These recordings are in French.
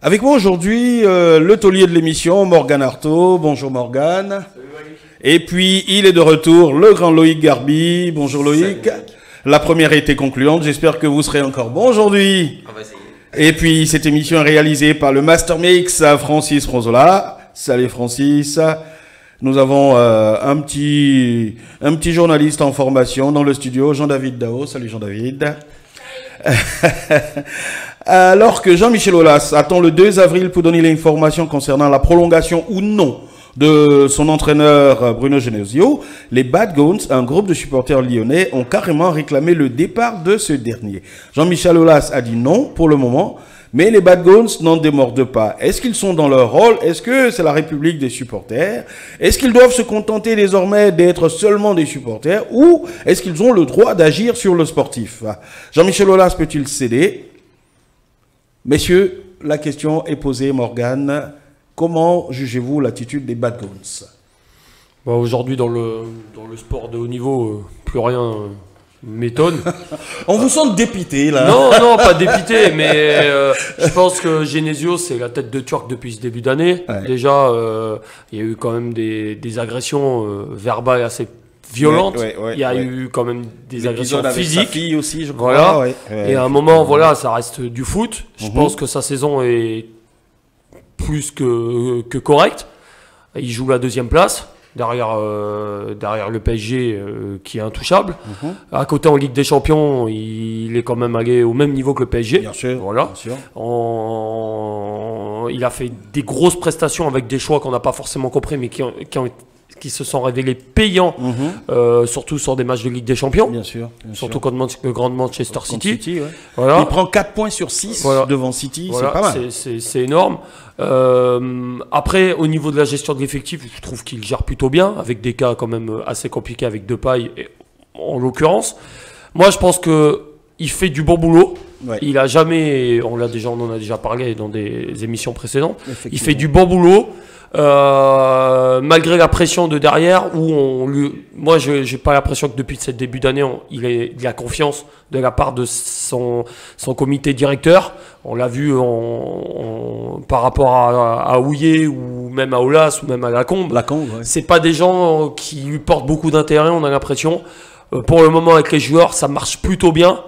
Avec moi aujourd'hui, le taulier de l'émission, Morgane Artaud. Bonjour Morgane. Salut Loïc. Et puis, il est de retour, le grand Loïc Garbi. Bonjour Loïc. Salut, Loïc. La première a été concluante. J'espère que vous serez encore bon aujourd'hui. On va essayer. Et puis, cette émission est réalisée par le Master Mix, Francis Rosola. Salut Francis. Nous avons un petit journaliste en formation dans le studio, Jean-David Dao. Salut Jean-David. Alors que Jean-Michel Aulas attend le 2 avril pour donner l'information concernant la prolongation ou non de son entraîneur Bruno Genesio, les Bad Guns, un groupe de supporters lyonnais, ont carrément réclamé le départ de ce dernier. Jean-Michel Aulas a dit non pour le moment, mais les Bad Guns n'en démordent pas. Est-ce qu'ils sont dans leur rôle? Est-ce que c'est la République des supporters? Est-ce qu'ils doivent se contenter désormais d'être seulement des supporters? Ou est-ce qu'ils ont le droit d'agir sur le sportif? Jean-Michel Aulas peut-il céder? Messieurs, la question est posée, Morgane. Comment jugez-vous l'attitude des Bad Guns? Bah, aujourd'hui, dans le sport de haut niveau, plus rien m'étonne. On vous sent dépité, là. Non, pas dépité, mais je pense que Genesio, c'est la tête de Turc depuis ce début d'année. Ouais. Déjà, il y a eu quand même des agressions verbales assez violentes. Ouais. Il y a eu quand même des agressions L'épisode avec sa physiques. fille aussi, je crois. Voilà. Ouais. Et à un moment, voilà, ça reste du foot. Je Mhm. pense que sa saison est plus que correcte. Il joue la deuxième place derrière le PSG qui est intouchable. Mhm. À côté en Ligue des Champions, il est quand même allé au même niveau que le PSG. Bien sûr. Voilà. Bien sûr. Il a fait des grosses prestations avec des choix qu'on n'a pas forcément compris, mais qui se sont révélés payants, Mhm. surtout sur des matchs de Ligue des Champions. Bien sûr. Surtout contre le grand Manchester Contre City. ouais. Voilà. Il prend 4 points sur 6 Voilà. devant City, Voilà, c'est pas mal. c'est énorme. Après, au niveau de la gestion de l'effectif, je trouve qu'il gère plutôt bien, avec des cas quand même assez compliqués avec Depay, en l'occurrence. Moi, je pense qu'il fait du bon boulot. Ouais. Il a jamais, on en a déjà parlé dans des émissions précédentes, il Effectivement. fait du bon boulot. Malgré la pression de derrière, moi je n'ai pas l'impression que depuis ce début d'année, il a confiance de la part de son comité directeur. On l'a vu par rapport à Houillet ou même à Aulas ou même à Lacombe. Lacombe, ouais. C'est pas des gens qui lui portent beaucoup d'intérêt, on a l'impression. Pour le moment avec les joueurs, ça marche plutôt bien.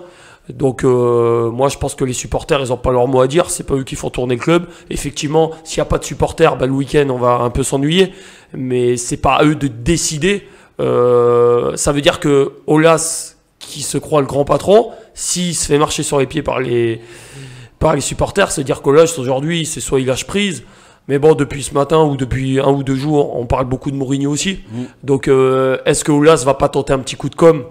Donc moi je pense que les supporters ils n'ont pas leur mot à dire, c'est pas eux qui font tourner le club. Effectivement, s'il n'y a pas de supporters, le week-end on va un peu s'ennuyer, mais c'est pas à eux de décider. Ça veut dire que Aulas, qui se croit le grand patron, s'il se fait marcher sur les pieds par les supporters, c'est dire qu'Aulas aujourd'hui c'est soit il lâche prise. Mais bon, depuis ce matin ou depuis 1 ou 2 jours, on parle beaucoup de Mourinho aussi. Donc, est-ce que Aulas va pas tenter un petit coup de com'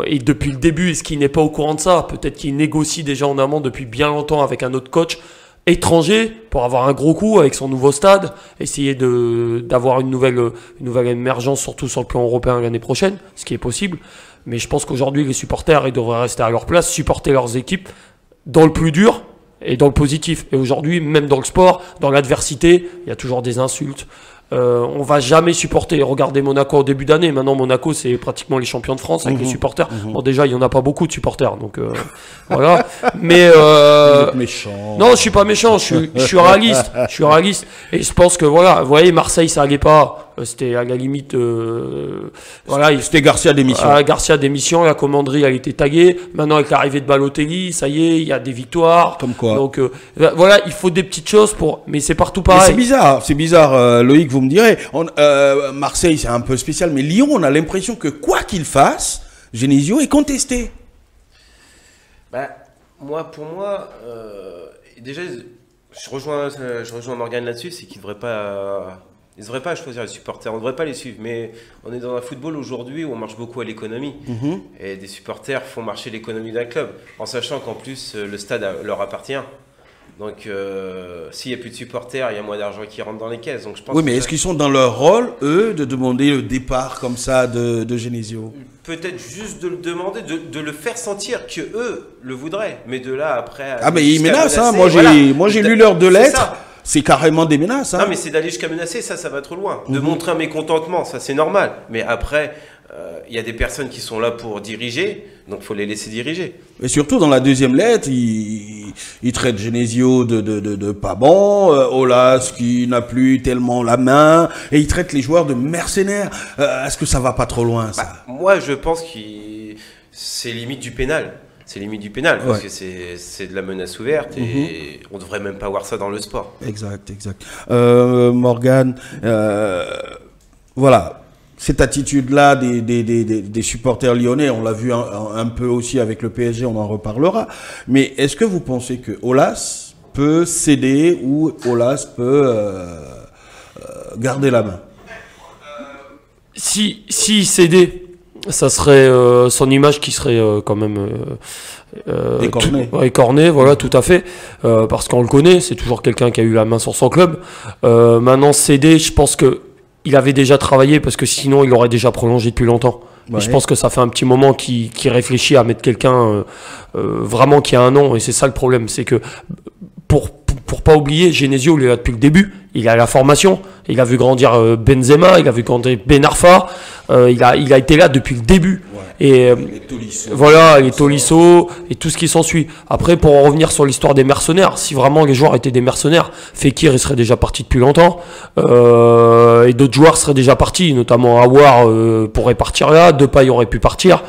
Et depuis le début, est-ce qu'il n'est pas au courant de ça? Peut-être qu'il négocie déjà en amont depuis bien longtemps avec un autre coach étranger pour avoir un gros coup avec son nouveau stade, essayer d'avoir une nouvelle émergence, surtout sur le plan européen l'année prochaine, ce qui est possible. Mais je pense qu'aujourd'hui, les supporters, ils devraient rester à leur place, supporter leurs équipes dans le plus dur et dans le positif. Et aujourd'hui, même dans le sport, dans l'adversité, il y a toujours des insultes. On va jamais supporter. Regardez Monaco au début d'année. Maintenant, Monaco, c'est pratiquement les champions de France avec les supporters. Bon, déjà, il y en a pas beaucoup de supporters, donc voilà. Mais Vous êtes méchant. non, je suis pas méchant. Je suis réaliste. Je suis réaliste. Et je pense que voilà, vous voyez, Marseille, ça allait pas. C'était à la limite, voilà. C'était Garcia d'émission. Garcia démission, la commanderie elle était taguée. Maintenant avec l'arrivée de Balotelli, ça y est, il y a des victoires. Comme quoi. Donc voilà, il faut des petites choses mais c'est partout Mais pareil. c'est bizarre, Loïc, vous me direz. Marseille, c'est un peu spécial, mais Lyon, on a l'impression que quoi qu'il fasse, Genesio est contesté. Pour moi, déjà, je rejoins Morgane là-dessus, c'est qu'ils ne devraient pas. Ils ne devraient pas choisir les supporters, on ne devrait pas les suivre. Mais on est dans un football aujourd'hui où on marche beaucoup à l'économie. Et des supporters font marcher l'économie d'un club, en sachant qu'en plus, le stade leur appartient. Donc, s'il n'y a plus de supporters, il y a moins d'argent qui rentre dans les caisses. Donc, je pense Oui, mais est-ce qu'ils sont dans leur rôle, eux, de demander le départ comme ça de Genesio? Peut-être juste de le demander, de le faire sentir que eux le voudraient. Mais de là, après... Ah, mais ils jusqu'à menacent, hein. menacer, Moi, j'ai lu leurs 2 lettres. c'est carrément des menaces. Hein. Non, mais c'est d'aller jusqu'à menacer, ça va trop loin. De montrer un mécontentement, ça c'est normal. Mais après, il y a des personnes qui sont là pour diriger, donc il faut les laisser diriger. Et surtout, dans la deuxième lettre, il traite Genesio de pas bon, Aulas qui n'a plus tellement la main, et il traite les joueurs de mercenaires. Est-ce que ça va pas trop loin, ça? Moi, je pense que c'est limite du pénal. C'est limite du pénal, parce que c'est de la menace ouverte, et on devrait même pas voir ça dans le sport. Exact. Morgane, voilà. Cette attitude-là des supporters lyonnais, on l'a vu un peu aussi avec le PSG, on en reparlera. Mais est-ce que vous pensez que Aulas peut céder ou Aulas peut garder la main? Si cédait, ça serait son image qui serait quand même écornée, voilà, tout à fait, parce qu'on le connaît, c'est toujours quelqu'un qui a eu la main sur son club. Maintenant, céder, je pense que il avait déjà travaillé, parce que sinon il aurait déjà prolongé depuis longtemps. Ouais. Je pense que ça fait un petit moment qu'il réfléchit à mettre quelqu'un vraiment qui a un nom, et c'est ça le problème, c'est que pour pas oublier, Genesio, il est là depuis le début, il a la formation, il a vu grandir Benzema, il a vu grandir Ben Arfa, il a été là depuis le début. Ouais. Et voilà, les Tolisso et tout ce qui s'ensuit. Après, pour en revenir sur l'histoire des mercenaires, si vraiment les joueurs étaient des mercenaires, Fekir il serait déjà parti depuis longtemps, et d'autres joueurs seraient déjà partis, notamment Aouar pourrait partir là, Depay aurait pu partir.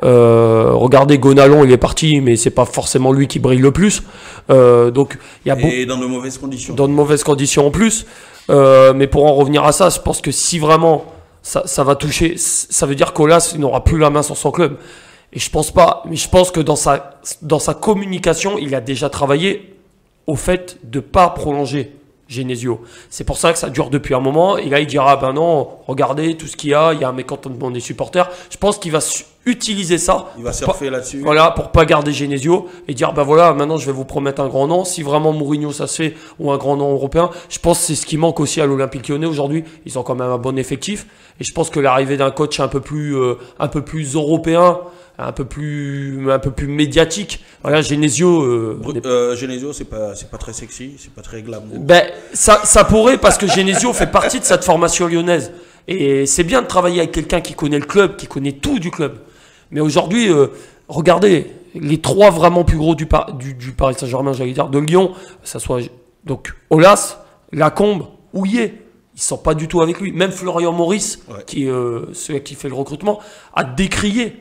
Regardez, Gonalon il est parti, mais c'est pas forcément lui qui brille le plus. Donc il y a et dans de mauvaises conditions. Dans de mauvaises conditions en plus. Mais pour en revenir à ça, je pense que si vraiment ça va toucher, ça veut dire qu'Aulas n'aura plus la main sur son club. Et je pense pas, mais je pense que dans sa communication, il a déjà travaillé au fait de pas prolonger Genesio. C'est pour ça que ça dure depuis un moment. Et là, il dira, ben non, regardez tout ce qu'il y a un mécontentement des supporters. Je pense qu'il va utiliser ça. Il va surfer là-dessus. Voilà, pour pas garder Genesio et dire, ben voilà, maintenant je vais vous promettre un grand nom. Si vraiment Mourinho ça se fait, ou un grand nom européen, je pense que c'est ce qui manque aussi à l'Olympique Lyonnais aujourd'hui. Ils ont quand même un bon effectif. Et je pense que l'arrivée d'un coach un peu plus européen, un peu plus médiatique. Voilà, Genesio. Genesio, c'est pas très sexy, c'est pas très glamour. Ben, ça pourrait, parce que Genesio fait partie de cette formation lyonnaise. Et c'est bien de travailler avec quelqu'un qui connaît le club, qui connaît tout du club. Mais aujourd'hui, regardez, les trois vraiment plus gros du Paris Saint-Germain, j'allais dire, de Lyon, ça soit donc Aulas, Lacombe, Houillet. Ils ne sont pas du tout avec lui. Même Florian Maurice, qui est celui qui fait le recrutement, a décrié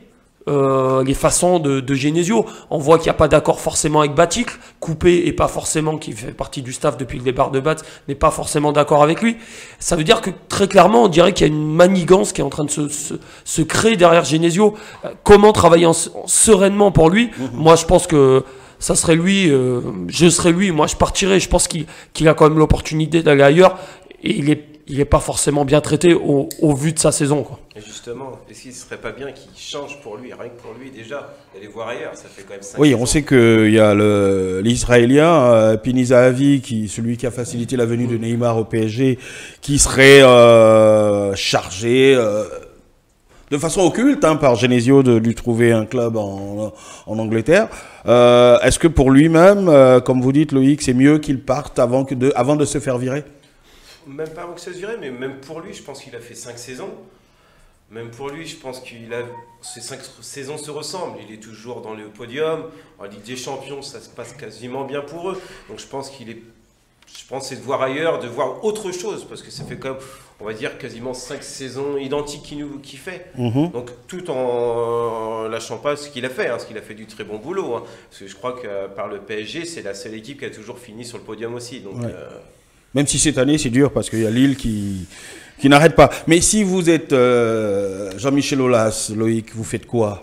les façons de Genesio. On voit qu'il n'y a pas d'accord forcément avec Baticle. Coupé et pas forcément, qui fait partie du staff depuis le départ de Bat, n'est pas forcément d'accord avec lui. Ça veut dire que très clairement, on dirait qu'il y a une manigance qui est en train de se créer derrière Genesio. Comment travailler sereinement pour lui? Moi, je pense que ça serait lui, je serais lui, moi je partirais. Je pense qu'il a quand même l'opportunité d'aller ailleurs. Et il est pas forcément bien traité au vu de sa saison, quoi. Et justement, est-ce qu'il ne serait pas bien qu'il change pour lui, rien que pour lui déjà, d'aller voir ailleurs? Ça fait quand même 5 Oui, ans. on sait qu'il y a l'Israélien, Pini Zahavi, celui qui a facilité la venue de Neymar au PSG, qui serait chargé de façon occulte par Genesio de lui trouver un club en Angleterre. Est-ce que pour lui-même, comme vous dites Loïc, c'est mieux qu'il parte avant de se faire virer? Même pas avant que ça se virait, mais même pour lui, je pense qu'il a fait 5 saisons. Même pour lui, je pense que ces 5 saisons se ressemblent. Il est toujours dans le podium. En Ligue des Champions, ça se passe quasiment bien pour eux. Donc je pense c'est de voir ailleurs, de voir autre chose. Parce que ça fait comme, on va dire, quasiment 5 saisons identiques qu'il fait. Donc tout en lâchant pas ce qu'il a fait. Parce qu'il a fait du très bon boulot. Parce que je crois que par le PSG, c'est la seule équipe qui a toujours fini sur le podium aussi. Donc, même si cette année, c'est dur parce qu'il y a Lille qui n'arrête pas. Mais si vous êtes Jean-Michel Aulas, Loïc, vous faites quoi?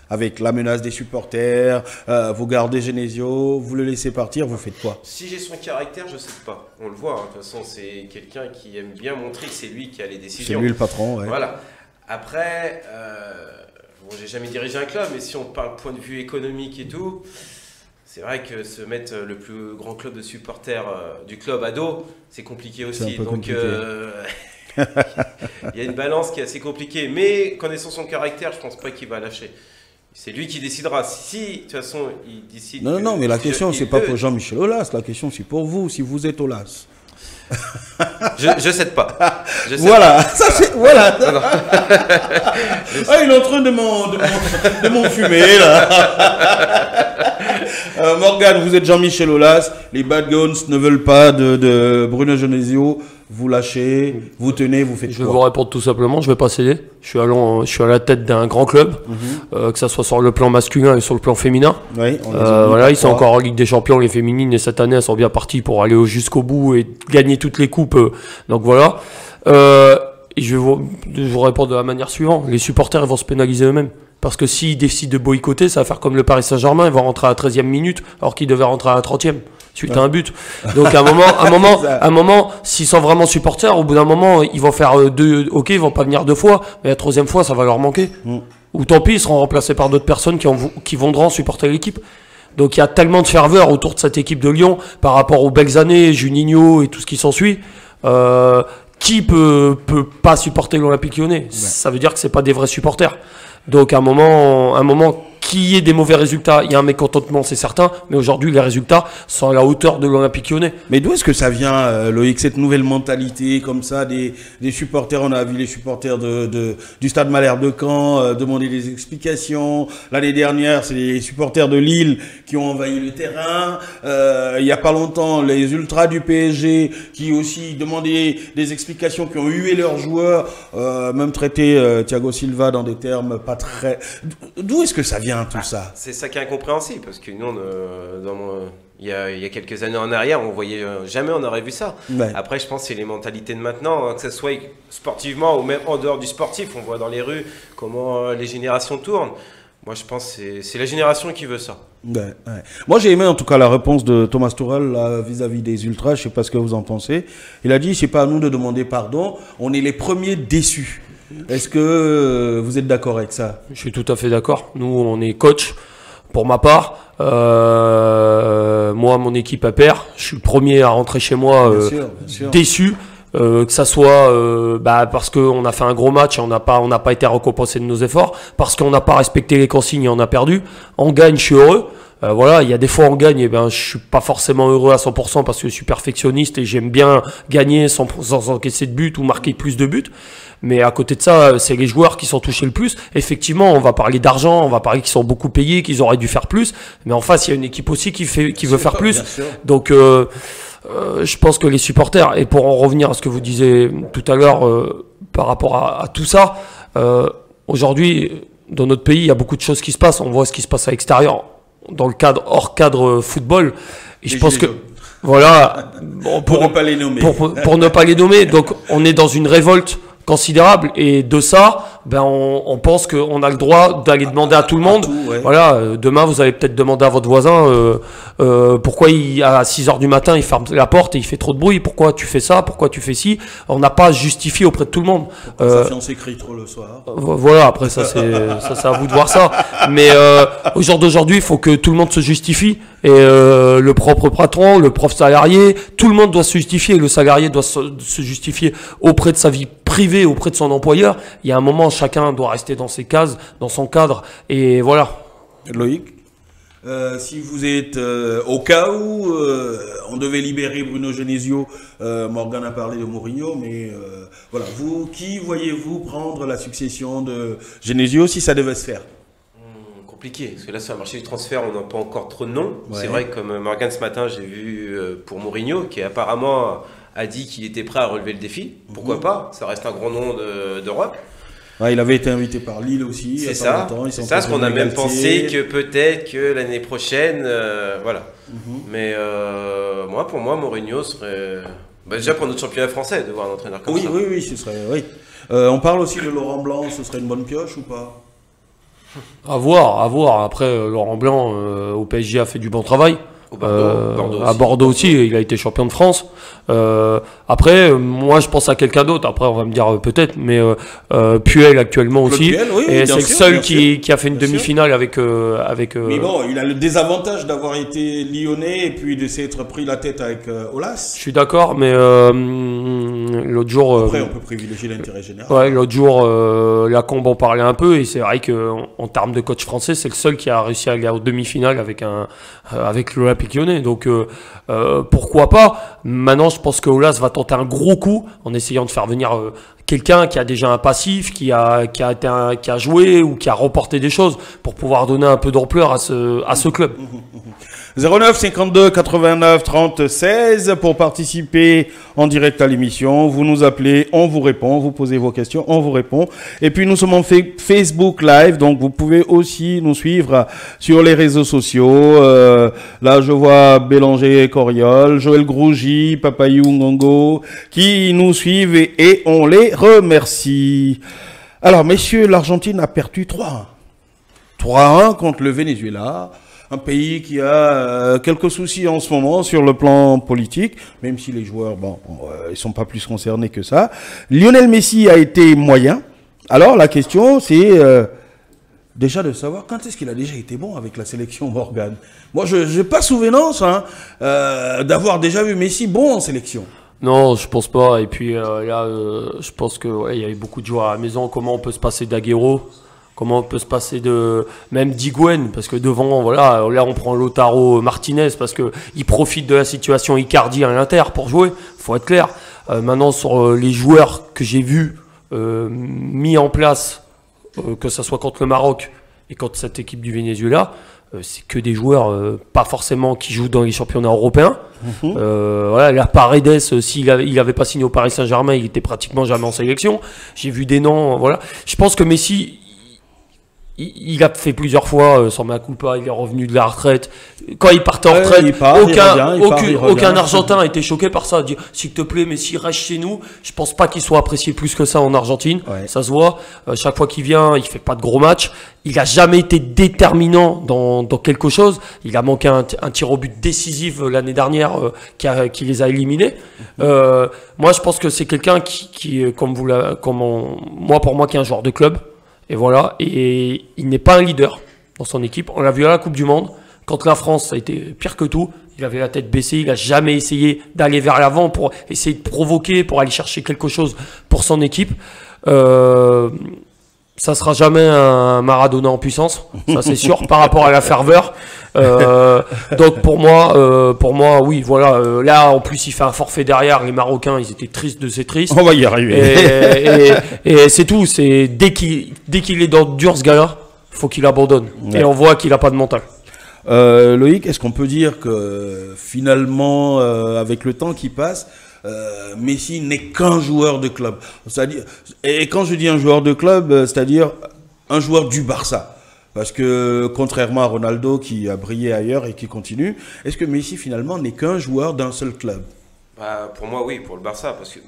Avec la menace des supporters, vous gardez Genesio, vous le laissez partir, vous faites quoi? Si j'ai son caractère, je ne sais pas. On le voit, de toute façon, c'est quelqu'un qui aime bien montrer que c'est lui qui a les décisions. C'est lui le patron, ouais. Voilà. Après, bon, j'ai jamais dirigé un club, mais si on parle point de vue économique et tout... C'est vrai que se mettre le plus grand club de supporters du club à dos, c'est compliqué aussi. Donc il y a une balance qui est assez compliquée. Mais connaissant son caractère, je ne pense pas qu'il va lâcher. C'est lui qui décidera. Si, de toute façon, il décide... Non, mais la question, ce n'est pas pour Jean-Michel Aulas. La question, c'est pour vous, si vous êtes Aulas. Je cède pas. Voilà, ça c'est voilà. Non, non. Ah, il est en train de m'enfumer là. Morgane, vous êtes Jean-Michel Aulas. Les Bad Guns ne veulent pas de Bruno Genesio. Vous lâchez, vous tenez, vous faites Je vais quoi? vous répondre tout simplement, je vais pas céder. Je suis à la tête d'un grand club, que ça soit sur le plan masculin et sur le plan féminin. Oui, on les Voilà, ils sont encore en Ligue des Champions, les féminines, et cette année, elles sont bien parties pour aller jusqu'au bout et gagner toutes les coupes. Donc voilà. Et je vais vous répondre de la manière suivante. Les supporters, ils vont se pénaliser eux-mêmes. Parce que s'ils décident de boycotter, ça va faire comme le Paris Saint-Germain, ils vont rentrer à la 13e minute, alors qu'ils devaient rentrer à la 30e. Suite à un but. Donc à un moment, s'ils sont vraiment supporters, au bout d'un moment, ils vont faire ok, ils vont pas venir 2 fois, mais la 3e fois, ça va leur manquer. Ou tant pis, ils seront remplacés par d'autres personnes qui voudront supporter l'équipe. Donc il y a tellement de ferveur autour de cette équipe de Lyon par rapport aux belles années, Juninho et tout ce qui s'ensuit. Qui peut pas supporter l'Olympique Lyonnais? Ça veut dire que c'est pas des vrais supporters. Donc à un moment qu'il y ait des mauvais résultats, il y a un mécontentement, c'est certain, mais aujourd'hui les résultats sont à la hauteur de l'Olympique Lyonnais. Mais d'où est-ce que ça vient, Loïc, cette nouvelle mentalité comme ça des supporters? On a vu les supporters du Stade Malherbe de Caen demander des explications. L'année dernière, c'est les supporters de Lille qui ont envahi le terrain. Il y a pas longtemps, les ultras du PSG qui aussi demandaient des explications, qui ont hué leurs joueurs, même traité Thiago Silva dans des termes pas très... D'où est-ce que ça vient tout ça? C'est ça qui est incompréhensible, parce que nous, il y a quelques années en arrière, on voyait jamais on aurait vu ça. Ouais. Après, je pense que c'est les mentalités de maintenant, hein, que ce soit sportivement ou même en dehors du sportif. On voit dans les rues comment les générations tournent. Moi, je pense que c'est la génération qui veut ça. Ouais, ouais. Moi, j'ai aimé en tout cas la réponse de Thomas Tuchel là, vis-à-vis des ultras. Je sais pas ce que vous en pensez. Il a dit, c'est pas à nous de demander pardon. On est les premiers déçus. Est-ce que vous êtes d'accord avec ça? Je suis tout à fait d'accord. Nous, on est coach. Pour ma part, moi, mon équipe à perd. Je suis le premier à rentrer chez moi Bien sûr. déçu. Que ça soit parce qu'on a fait un gros match et on n'a pas été récompensé de nos efforts, parce qu'on n'a pas respecté les consignes et on a perdu. On gagne, je suis heureux. Voilà, il y a des fois on gagne, et je suis pas forcément heureux à 100% parce que je suis perfectionniste et j'aime bien gagner sans encaisser de but ou marquer plus de buts. Mais à côté de ça, c'est les joueurs qui sont touchés le plus. Effectivement, on va parler d'argent, on va parler qu'ils sont beaucoup payés, qu'ils auraient dû faire plus. Mais en face, il y a une équipe aussi qui veut faire plus. Donc, je pense que les supporters, et pour en revenir à ce que vous disiez tout à l'heure par rapport à tout ça, aujourd'hui, dans notre pays, il y a beaucoup de choses qui se passent. On voit ce qui se passe à l'extérieur, dans le cadre, hors cadre football. Et je pense que, voilà, bon, pour ne pas les nommer. Pour ne pas les nommer. Donc, on est dans une révolte considérable, et de ça, on pense qu'on a le droit d'aller demander à tout le monde. Ouais. Voilà, demain vous allez peut-être demander à votre voisin pourquoi à 6h du matin il ferme la porte et il fait trop de bruit, pourquoi tu fais ça, pourquoi tu fais ci. On n'a pas justifié auprès de tout le monde. Sa fiancée crie trop le soir. Voilà, après ça c'est à vous de voir ça. Mais au jour d'aujourd'hui, il faut que tout le monde se justifie. Et le propre patron, le prof salarié, tout le monde doit se justifier. Le salarié doit se justifier auprès de sa vie privée, auprès de son employeur. Il y a un moment, chacun doit rester dans ses cases, dans son cadre. Et voilà. Loïc, si vous êtes au cas où on devait libérer Bruno Genesio, Morgane a parlé de Mourinho, mais voilà, qui voyez-vous prendre la succession de Genesio si ça devait se faire? Compliqué, parce que là sur le marché du transfert on n'a pas encore trop de noms. Ouais. C'est vrai que comme Morgane ce matin j'ai vu pour Mourinho qui apparemment a dit qu'il était prêt à relever le défi. Pourquoi pas, ça reste un grand nom d'Europe. Ouais, il avait été invité par Lille aussi. C'est ça, c'est ça, parce qu'on a même pensé que peut-être que l'année prochaine, voilà. Mais pour moi Mourinho serait... déjà pour notre championnat français de voir un entraîneur comme ça. Oui, ce serait... Oui. On parle aussi de Laurent Blanc, ce serait une bonne pioche ou pas? À voir. Après, Laurent Blanc au PSG a fait du bon travail. À Bordeaux aussi, il a été champion de France. Après, moi je pense à quelqu'un d'autre. Après, on va me dire peut-être, mais Puel actuellement aussi. Puel, oui, et c'est le seul qui a fait une bien demi-finale avec. Mais bon, il a le désavantage d'avoir été lyonnais et puis de s'être pris la tête avec Aulas. Je suis d'accord, mais l'autre jour. Après, on peut privilégier l'intérêt général. Ouais, l'autre jour, Lacombe en parlait un peu, et c'est vrai qu'en termes de coach français, c'est le seul qui a réussi à aller en demi-finale avec l'Olympique Lyonnais. Donc, pourquoi pas? Maintenant, je pense que Aulas va tenter un gros coup en essayant de faire venir quelqu'un qui a déjà un passif, qui a joué ou qui a remporté des choses pour pouvoir donner un peu d'ampleur à ce club. 09 52 89 30 16 pour participer en direct à l'émission. Vous nous appelez, on vous répond, vous posez vos questions, on vous répond. Et puis nous sommes en Facebook Live, donc vous pouvez aussi nous suivre sur les réseaux sociaux. Là, je vois Bélanger Coriol, Joël Grougy, Papayou Ngongo qui nous suivent et on les remercie. Alors, messieurs, l'Argentine a perdu 3-1. 3-1 contre le Venezuela. Un pays qui a quelques soucis en ce moment sur le plan politique, même si les joueurs, ils sont pas plus concernés que ça. Lionel Messi a été moyen. Alors la question, c'est déjà de savoir quand est-ce qu'il a déjà été bon avec la sélection Morgan. Moi, je n'ai pas souvenance d'avoir déjà vu Messi bon en sélection. Non, je pense pas. Et puis là, je pense que il y avait beaucoup de joueurs à la maison. Comment on peut se passer d'Agüero? Comment on peut se passer de même d'Higuaín, parce que devant, voilà, là on prend Lautaro Martinez parce que il profite de la situation Icardi à l'Inter pour jouer. Faut être clair. Maintenant sur les joueurs que j'ai vus mis en place, que ça soit contre le Maroc et contre cette équipe du Venezuela, c'est que des joueurs pas forcément qui jouent dans les championnats européens. Voilà, la Paredes, s'il avait pas signé au Paris Saint-Germain, il était pratiquement jamais en sélection. J'ai vu des noms, voilà. Je pense que Messi, il a fait plusieurs fois sans mea culpa, il est revenu de la retraite. Quand il partait en retraite, aucun Argentin a été choqué par ça. Dire, s'il te plaît, Messi, reste chez nous. Je pense pas qu'il soit apprécié plus que ça en Argentine. Ouais. Ça se voit. Chaque fois qu'il vient, il fait pas de gros matchs. Il a jamais été déterminant dans quelque chose. Il a manqué un tir au but décisif l'année dernière qui les a éliminés. Moi, je pense que c'est quelqu'un qui pour moi, qui est un joueur de club. Et voilà, et il n'est pas un leader dans son équipe. On l'a vu à la Coupe du Monde. Quand la France, ça a été pire que tout. Il avait la tête baissée, il n'a jamais essayé d'aller vers l'avant pour essayer de provoquer, pour aller chercher quelque chose pour son équipe. Ça sera jamais un Maradona en puissance, ça c'est sûr, par rapport à la ferveur. Donc pour moi, oui, voilà. Là, en plus, il fait un forfait derrière. Les Marocains, ils étaient tristes de ces tristes. On va y arriver. Et c'est tout. C'est dès qu'il est dans le dur, ce gars-là, faut qu'il abandonne. Ouais. Et on voit qu'il a pas de mental. Loïc, est-ce qu'on peut dire que finalement, avec le temps qui passe, Messi n'est qu'un joueur de club? C'est-à-dire, et quand je dis un joueur de club, c'est-à-dire un joueur du Barça. Parce que contrairement à Ronaldo qui a brillé ailleurs et qui continue, est-ce que Messi finalement n'est qu'un joueur d'un seul club? Pour moi, oui, pour le Barça. Parce que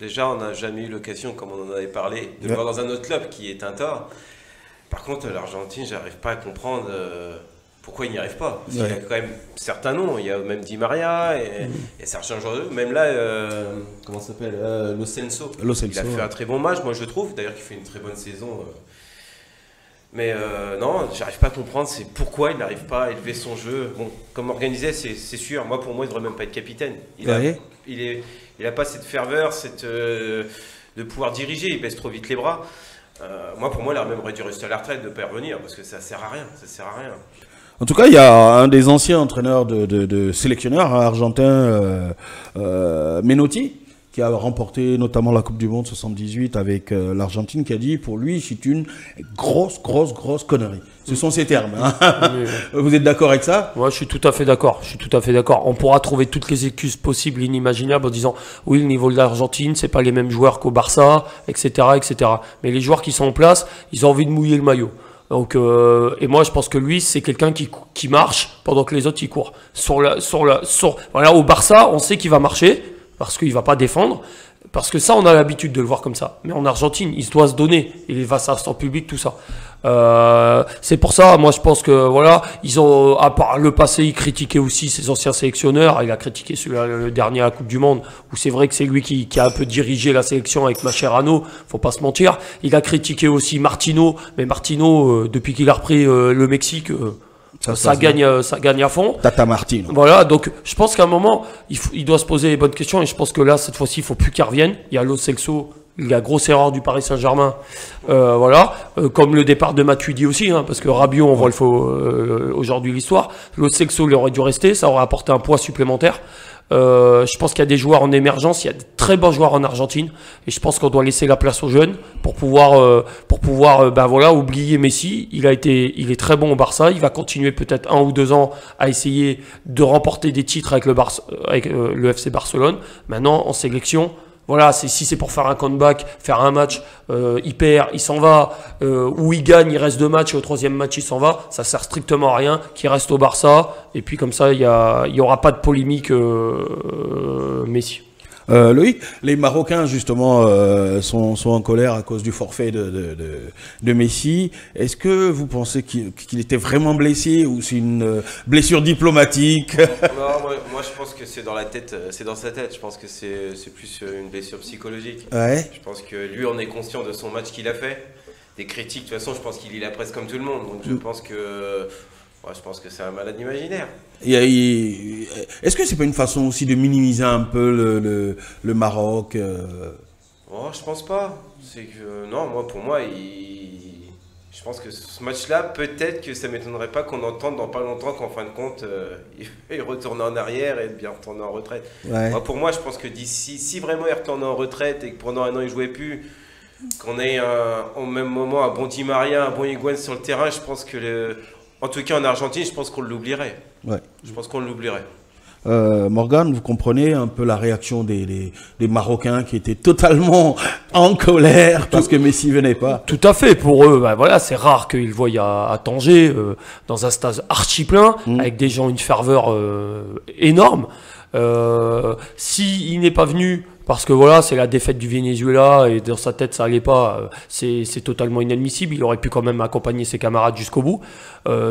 déjà, on n'a jamais eu l'occasion, comme on en avait parlé, de le voir dans un autre club qui est un tort. Par contre, l'Argentine, j'arrive pas à comprendre pourquoi il n'y arrive pas. Parce qu'il y a quand même certains noms. Il y a même Di Maria et certains joueurs. Même là, comment ça s'appelle, Lo Celso. Il a fait un très bon match, moi je trouve. D'ailleurs, qu'il fait une très bonne saison. Mais non, j'arrive pas à comprendre c'est pourquoi il n'arrive pas à élever son jeu. Bon, comme organisé, c'est sûr. Moi, pour moi, il devrait même pas être capitaine. Il a pas cette ferveur, de pouvoir diriger. Il baisse trop vite les bras. Pour moi, il aurait même dû rester à la retraite, de ne pas y revenir, parce que ça sert à rien. Ça sert à rien. En tout cas, il y a un des anciens entraîneurs de sélectionneurs argentins, Menotti, qui a remporté notamment la Coupe du Monde 78 avec l'Argentine, qui a dit pour lui c'est une grosse connerie. Ce sont ses termes. Hein. Vous êtes d'accord avec ça? Moi, je suis tout à fait d'accord. On pourra trouver toutes les excuses possibles, inimaginables, en disant oui, le niveau de l'Argentine, c'est pas les mêmes joueurs qu'au Barça, etc., etc. Mais les joueurs qui sont en place, ils ont envie de mouiller le maillot. Donc, et moi, je pense que lui, c'est quelqu'un qui marche pendant que les autres ils courent. Voilà, au Barça, on sait qu'il va marcher parce qu'il va pas défendre. Parce que ça, on a l'habitude de le voir comme ça. Mais en Argentine, il doit se donner. Il va s'asseoir en public, tout ça. C'est pour ça, moi, je pense que, voilà, ils ont, à part le passé, ils critiquaient aussi ses anciens sélectionneurs. Il a critiqué le dernier à la Coupe du Monde, où c'est vrai que c'est lui qui a un peu dirigé la sélection avec Mascherano. Faut pas se mentir. Il a critiqué aussi Martino. Mais Martino, depuis qu'il a repris le Mexique, ça gagne à fond. Tata Martino. Voilà, donc je pense qu'à un moment, il doit se poser les bonnes questions et je pense que là, cette fois-ci, il ne faut plus qu'il revienne. Il y a Lo Celso, la grosse erreur du Paris Saint-Germain, comme le départ de Matuidi aussi, hein, parce que Rabiot, on voit aujourd'hui l'histoire. Lo Celso, il aurait dû rester, ça aurait apporté un poids supplémentaire. Je pense qu'il y a des joueurs en émergence, il y a de très bons joueurs en Argentine et je pense qu'on doit laisser la place aux jeunes pour pouvoir oublier Messi. Il est très bon au Barça, il va continuer peut-être 1 ou 2 ans à essayer de remporter des titres avec le FC Barcelone. Maintenant en sélection, voilà, si c'est pour faire un comeback, faire un match, il perd, il s'en va, ou il gagne, il reste 2 matchs et au 3e match il s'en va, ça sert strictement à rien, qu'il reste au Barça, et puis comme ça il y aura pas de polémique Messi. Loïc, les Marocains justement sont en colère à cause du forfait de Messi. Est-ce que vous pensez qu'il était vraiment blessé ou c'est une blessure diplomatique? Non, moi je pense que c'est dans la tête, c'est dans sa tête. Je pense que c'est plus une blessure psychologique. Ouais. Je pense que lui, on est conscient de son match qu'il a fait. Des critiques, de toute façon, je pense qu'il lit la presse comme tout le monde. Donc je pense que c'est un malade imaginaire. Est-ce que c'est pas une façon aussi de minimiser un peu le Maroc Oh, je pense pas. C'est que non, pour moi, je pense que ce match-là, peut-être que ça m'étonnerait pas qu'on entende dans pas longtemps qu'en fin de compte, il retourne en arrière et bien retourner en retraite. Ouais. Pour moi, je pense que si vraiment il retourne en retraite et que pendant 1 an il jouait plus, qu'on ait au même moment un bon Di Maria, un bon Higuaín sur le terrain, je pense que en tout cas en Argentine, je pense qu'on l'oublierait. Ouais. Je pense qu'on l'oublierait. Morgane, vous comprenez un peu la réaction des Marocains qui étaient totalement en colère parce que Messi venait pas. Tout à fait, pour eux, voilà, c'est rare qu'ils voient à Tanger, dans un stade archi plein, avec des gens, une ferveur énorme. S'il n'est pas venu, parce que voilà, c'est la défaite du Venezuela et dans sa tête ça allait pas, c'est totalement inadmissible. Il aurait pu quand même accompagner ses camarades jusqu'au bout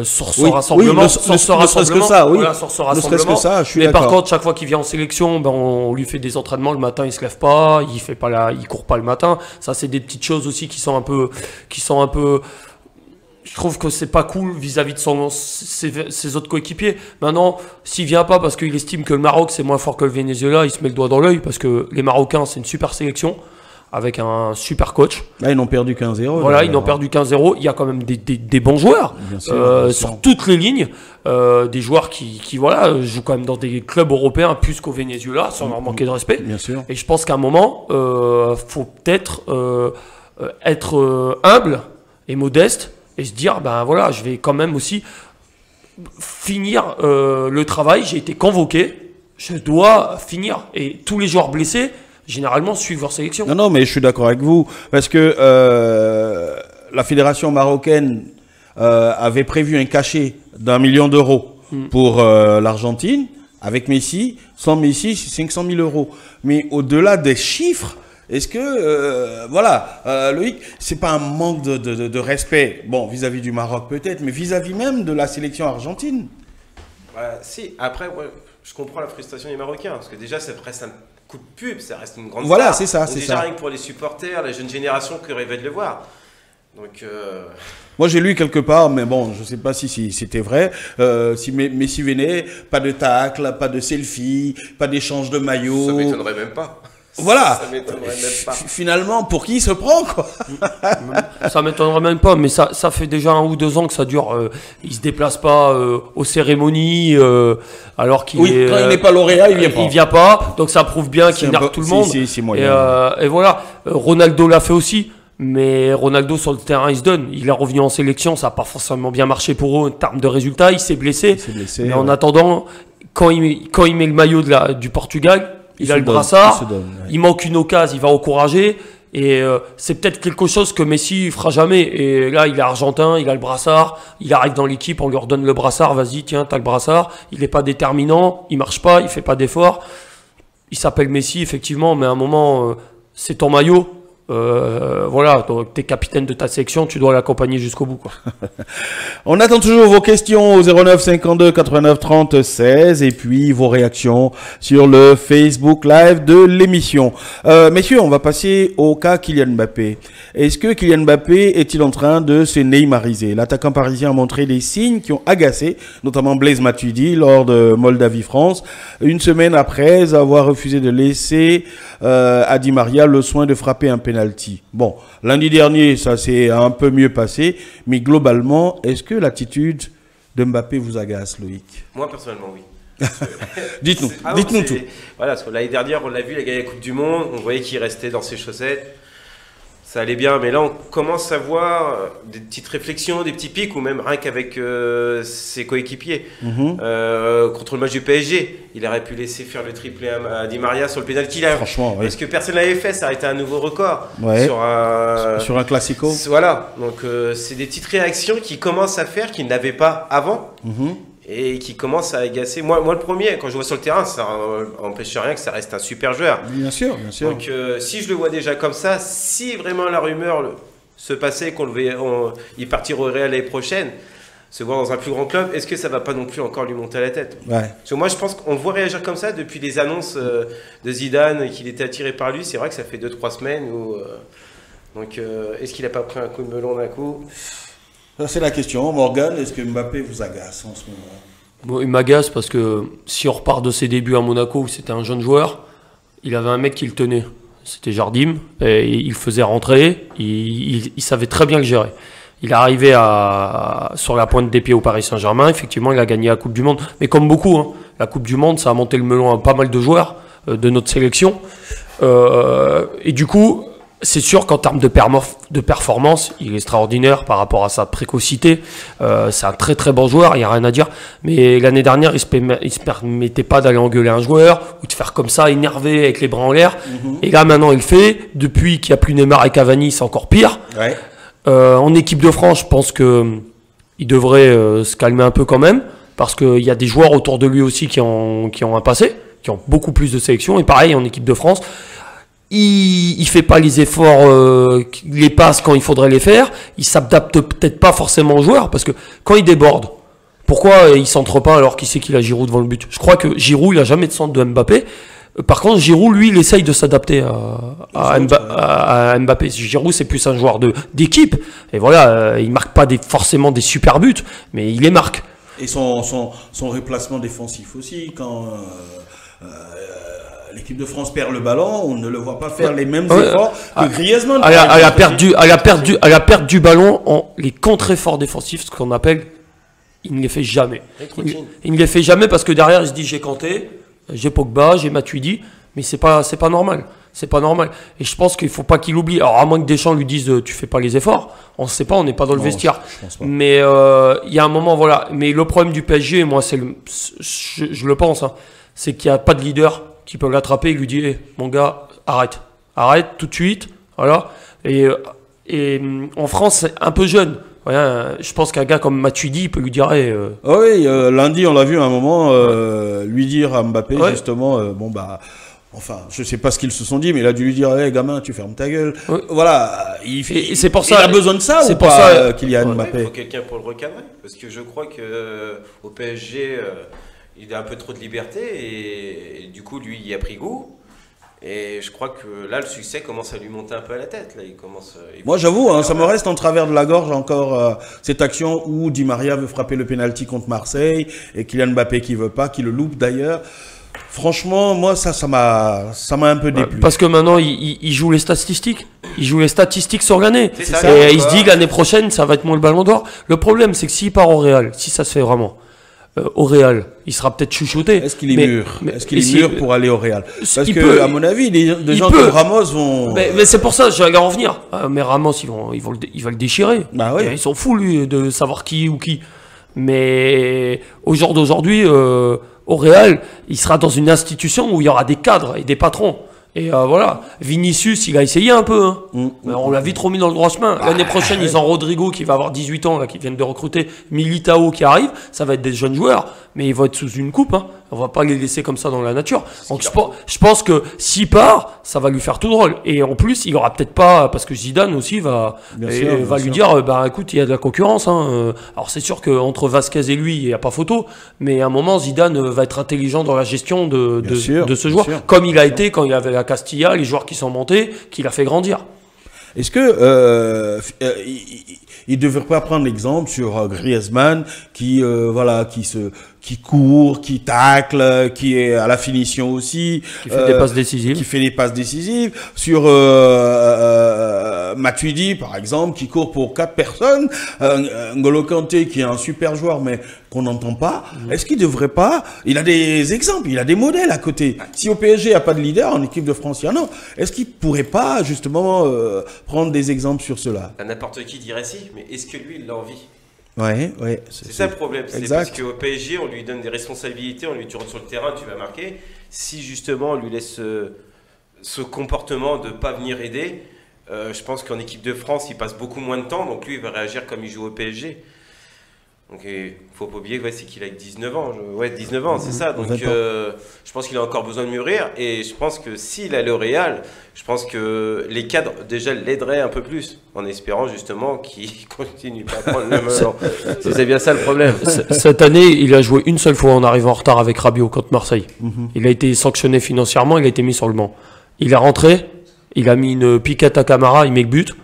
sur ce rassemblement. Ne serait-ce que ça, oui. Voilà, sur ce rassemblement. Ne serait-ce que ça, je suis Mais d'accord. par contre, chaque fois qu'il vient en sélection, on lui fait des entraînements le matin, il se lève pas, il court pas le matin. Ça, c'est des petites choses aussi qui sont un peu. Je trouve que c'est pas cool vis-à-vis de ses autres coéquipiers. Maintenant, s'il vient pas parce qu'il estime que le Maroc c'est moins fort que le Venezuela, il se met le doigt dans l'œil parce que les Marocains c'est une super sélection avec un super coach. Là, ils n'ont perdu 15-0. Voilà, ils n'ont perdu 15-0. Il y a quand même des bons joueurs bien sûr. sur toutes les lignes. Des joueurs qui jouent quand même dans des clubs européens plus qu'au Venezuela, sans leur manquer de respect. Bien sûr. Et je pense qu'à un moment, faut peut-être être humble et modeste. Et se dire, je vais quand même aussi finir le travail. J'ai été convoqué, je dois finir. Et tous les joueurs blessés, généralement, suivent leur sélection. Non, mais je suis d'accord avec vous. Parce que la fédération marocaine avait prévu un cachet d'1 million d'euros pour l'Argentine. Avec Messi, sans Messi, c'est 500 000 euros. Mais au-delà des chiffres, est-ce que, Loïc, c'est pas un manque de respect, bon, vis-à-vis du Maroc peut-être, mais vis-à-vis même de la sélection argentine? Si, après, je comprends la frustration des Marocains, parce que déjà, ça reste un coup de pub, ça reste une grande Voilà, star. c'est ça, donc c'est déjà, ça. rien que pour les supporters, la jeune génération qui rêvait de le voir. Donc, Moi, j'ai lu quelque part, mais bon, je sais pas si c'était vrai, si Messi venait, pas de tacle, pas de selfie, pas d'échange de maillot. ça m'étonnerait même pas. Voilà. Ça m'étonnerait même pas. Finalement, pour qui il se prend, quoi? Ça m'étonnerait même pas, mais ça fait déjà 1 ou 2 ans que ça dure. Il se déplace pas aux cérémonies, alors qu'il est. Quand il n'est pas lauréat, il vient pas. Il vient pas, donc ça prouve bien qu'il nargue tout le monde. C'est moyen. Et voilà, Ronaldo l'a fait aussi. Mais Ronaldo sur le terrain il se donne, il est revenu en sélection, ça n'a pas forcément bien marché pour eux en termes de résultats, il s'est blessé. Mais en attendant, quand il met le maillot du Portugal, il a le brassard, il manque une occasion, il va encourager. Et c'est peut-être quelque chose que Messi fera jamais. Et là, il est argentin, il a le brassard, il arrive dans l'équipe, on lui redonne le brassard, vas-y, tiens, t'as le brassard. Il n'est pas déterminant, il marche pas, il fait pas d'effort. Il s'appelle Messi, effectivement, mais à un moment, c'est ton maillot. Voilà, donc t'es capitaine de ta sélection, tu dois l'accompagner jusqu'au bout, quoi. On attend toujours vos questions au 09 52 89 30 16 et puis vos réactions sur le Facebook Live de l'émission. Messieurs, on va passer au cas Kylian Mbappé. Est-ce que Kylian Mbappé est-il en train de se neymariser? L'attaquant parisien a montré des signes qui ont agacé, notamment Blaise Matuidi lors de Moldavie-France, une semaine après avoir refusé de laisser à Di Maria le soin de frapper un penalty. Bon, lundi dernier, ça s'est un peu mieux passé, mais globalement, est-ce que l'attitude de Mbappé vous agace, Loïc? Moi, personnellement, oui. Dites-nous, Ah non, dites-nous tout. Voilà, parce que l'année dernière, on l'a vu, il a gagné la Coupe du Monde, on voyait qu'il restait dans ses chaussettes. Ça allait bien, mais là, on commence à voir des petites réflexions, des petits pics, ou même rien qu'avec ses coéquipiers. Contre le match du PSG, il aurait pu laisser faire le triplé à Di Maria sur le pénalty. Franchement, oui. Parce que personne ne l'avait fait, ça a été un nouveau record. Ouais. Sur un classico. Voilà, donc c'est des petites réactions qu'il commence à faire qu'il n'avait pas avant. Et qui commence à agacer. Moi, le premier, quand je vois sur le terrain, ça n'empêche rien que ça reste un super joueur. Bien sûr, bien sûr. Donc, si je le vois déjà comme ça, si vraiment la rumeur se passait qu'il partirait au Real l'année prochaine, se voir dans un plus grand club, est-ce que ça va pas non plus encore lui monter à la tête? Ouais. Parce que moi, je pense qu'on le voit réagir comme ça depuis les annonces de Zidane, qu'il était attiré par lui. C'est vrai que ça fait 2-3 semaines. Donc, est-ce qu'il n'a pas pris un coup de melon d'un coup? Ça, c'est la question. Morgan, est-ce que Mbappé vous agace en ce moment? Bon, il m'agace parce que si on repart de ses débuts à Monaco, où c'était un jeune joueur, il avait un mec qui le tenait. C'était Jardim, et il le faisait rentrer, il savait très bien le gérer. Il est arrivé sur la pointe des pieds au Paris Saint-Germain, effectivement il a gagné la Coupe du Monde, mais comme beaucoup, hein, la Coupe du Monde ça a monté le melon à pas mal de joueurs de notre sélection, et du coup c'est sûr qu'en termes de performance, il est extraordinaire par rapport à sa précocité. C'est un très très bon joueur, il n'y a rien à dire. Mais l'année dernière, il ne se permettait pas d'aller engueuler un joueur ou de faire comme ça, énervé avec les bras en l'air. Et là maintenant, il le fait. Depuis qu'il n'y a plus Neymar et Cavani, c'est encore pire. Ouais. En équipe de France, je pense qu'il devrait se calmer un peu quand même. Parce qu'il y a des joueurs autour de lui aussi qui ont un passé, qui ont beaucoup plus de sélections. Et pareil, en équipe de France, il fait pas les efforts, les passes quand il faudrait les faire. Il s'adapte peut-être pas forcément aux joueurs parce que quand il déborde, pourquoi il centre pas alors qu'il sait qu'il a Giroud devant le but? Je crois que Giroud il a jamais de centre de Mbappé. Par contre Giroud lui il essaye de s'adapter à Mbappé. Giroud c'est plus un joueur d'équipe et voilà, il marque pas forcément des super buts, mais il les marque. Et son replacement défensif aussi quand l'équipe de France perd le ballon, on ne le voit pas faire les mêmes efforts que Griezmann. À la perte du ballon, les contre-efforts défensifs, ce qu'on appelle, il ne les fait jamais. Il ne les fait jamais parce que derrière, il se dit j'ai Kanté, j'ai Pogba, j'ai Matuidi, mais c'est pas normal. C'est pas normal. Et je pense qu'il faut pas qu'il oublie. Alors à moins que Deschamps lui dise tu fais pas les efforts, on ne sait pas, on n'est pas dans le vestiaire. Je pense pas. Mais il y a un moment, voilà. Mais le problème du PSG, moi, je le pense, hein, c'est qu'il n'y a pas de leader qui peut l'attraper et lui dire hey, mon gars, arrête tout de suite, voilà. Et en France, c'est un peu jeune. Voilà, je pense qu'un gars comme Matuidi peut lui dire hey, oui, lundi, on l'a vu à un moment lui dire à Mbappé, justement, enfin, je sais pas ce qu'ils se sont dit, mais il a dû lui dire hey, gamin, tu fermes ta gueule. Voilà, c'est pour ça, il a besoin de ça c'est ou pour pas, ça, Kylian Mbappé? Il faut quelqu'un pour le recadrer, parce que je crois qu'au PSG, il a un peu trop de liberté et du coup, lui, il a pris goût. Et je crois que là, le succès commence à lui monter un peu à la tête. Là, Moi, j'avoue, hein, ça me reste en travers de la gorge encore cette action où Di Maria veut frapper le penalty contre Marseille et Kylian Mbappé qui veut pas, qui le loupe d'ailleurs. Franchement, moi, ça m'a un peu déplu. Parce que maintenant, il joue les statistiques. Il joue les statistiques sur l'année. Ça, et il se dit que l'année prochaine, ça va être moins le ballon d'or. Le problème, c'est que s'il part au Real, si ça se fait vraiment, au Real, il sera peut-être chouchouté. Est-ce qu'il est mûr? Est-ce qu'il est mûr pour aller au Real? Parce que, à mon avis, des gens peut. comme Ramos vont. Mais c'est pour ça, j'allais en venir. Mais Ramos, il va le déchirer. Bah oui. Ils sont fous, lui, de savoir qui ou qui. Mais au jour d'aujourd'hui, au Real, il sera dans une institution où il y aura des cadres et des patrons. Et voilà, Vinicius, il a essayé un peu. Hein. Mais on l'a vite remis dans le droit chemin. L'année prochaine, ils ont Rodrigo qui va avoir 18 ans, là, qui viennent de recruter Militao qui arrive. Ça va être des jeunes joueurs, mais ils vont être sous une coupe. Hein. On va pas les laisser comme ça dans la nature. Donc je pense que s'il part, ça va lui faire tout drôle. Et en plus, il aura peut-être pas, parce que Zidane aussi va lui dire, bah écoute, il y a de la concurrence. Hein. Alors c'est sûr qu'entre Vasquez et lui, il n'y a pas photo. Mais à un moment, Zidane va être intelligent dans la gestion de ce joueur, comme il a été quand il avait la Castilla, les joueurs qui sont montés, qu'il a fait grandir. Est-ce que il devrait pas prendre l'exemple sur Griezmann qui qui court, qui tacle, qui est à la finition aussi, qui fait des passes décisives, sur Matuidi par exemple qui court pour 4 personnes, N'Golo Kanté qui est un super joueur mais qu'on n'entend pas. Est-ce qu'il devrait pas, il a des exemples, il a des modèles à côté. Si au PSG il n'y a pas de leader, en équipe de France il y en a. Est-ce qu'il pourrait pas justement prendre des exemples sur cela? N'importe qui dirait si, mais est-ce que lui il a envie? Ouais. C'est ça le problème. C'est parce qu'au PSG, on lui donne des responsabilités, on lui dit tu rentres sur le terrain, tu vas marquer. Si justement on lui laisse ce comportement de ne pas venir aider, je pense qu'en équipe de France, il passe beaucoup moins de temps, donc lui il va réagir comme il joue au PSG. Donc il faut pas oublier c'est qu'il a 19 ans. 19 ans, c'est ça. Donc je pense qu'il a encore besoin de mûrir. Et je pense que s'il allait au Real, je pense que les cadres déjà l'aideraient un peu plus, en espérant justement qu'il continue pas à prendre le melon. C'est bien ça le problème. Cette année, il a joué une seule fois en arrivant en retard avec Rabiot contre Marseille. Il a été sanctionné financièrement, il a été mis sur le banc. Il est rentré, il a mis une piquette à Camara, il met le but.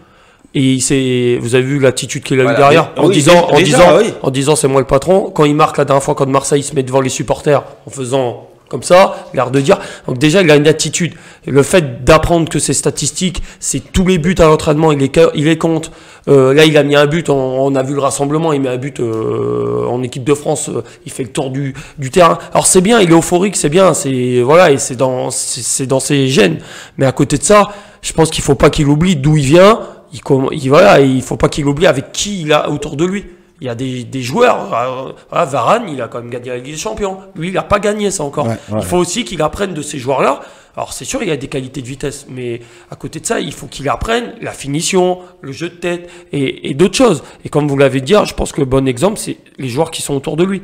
Et vous avez vu l'attitude qu'il a eu derrière, en disant c'est moi le patron. Quand il marque la dernière fois contre Marseille, il se met devant les supporters en faisant comme ça, l'air de dire. Donc déjà, il a une attitude. Et le fait d'apprendre que ses statistiques, c'est tous les buts à l'entraînement, il les compte. Là, il a mis un but, on a vu le rassemblement, il met un but en équipe de France, il fait le tour du terrain. Alors c'est bien, il est euphorique, c'est bien, et c'est dans ses gènes. Mais à côté de ça, je pense qu'il faut pas qu'il oublie d'où il vient. Il faut pas qu'il oublie avec qui il a autour de lui. Il y a des joueurs, Varane, il a quand même gagné la Ligue des Champions. Lui, il n'a pas gagné ça encore. Il faut aussi qu'il apprenne de ces joueurs-là. Alors c'est sûr, il y a des qualités de vitesse, mais à côté de ça, il faut qu'il apprenne la finition, le jeu de tête et d'autres choses. Et comme vous l'avez dit, je pense que le bon exemple, c'est les joueurs qui sont autour de lui.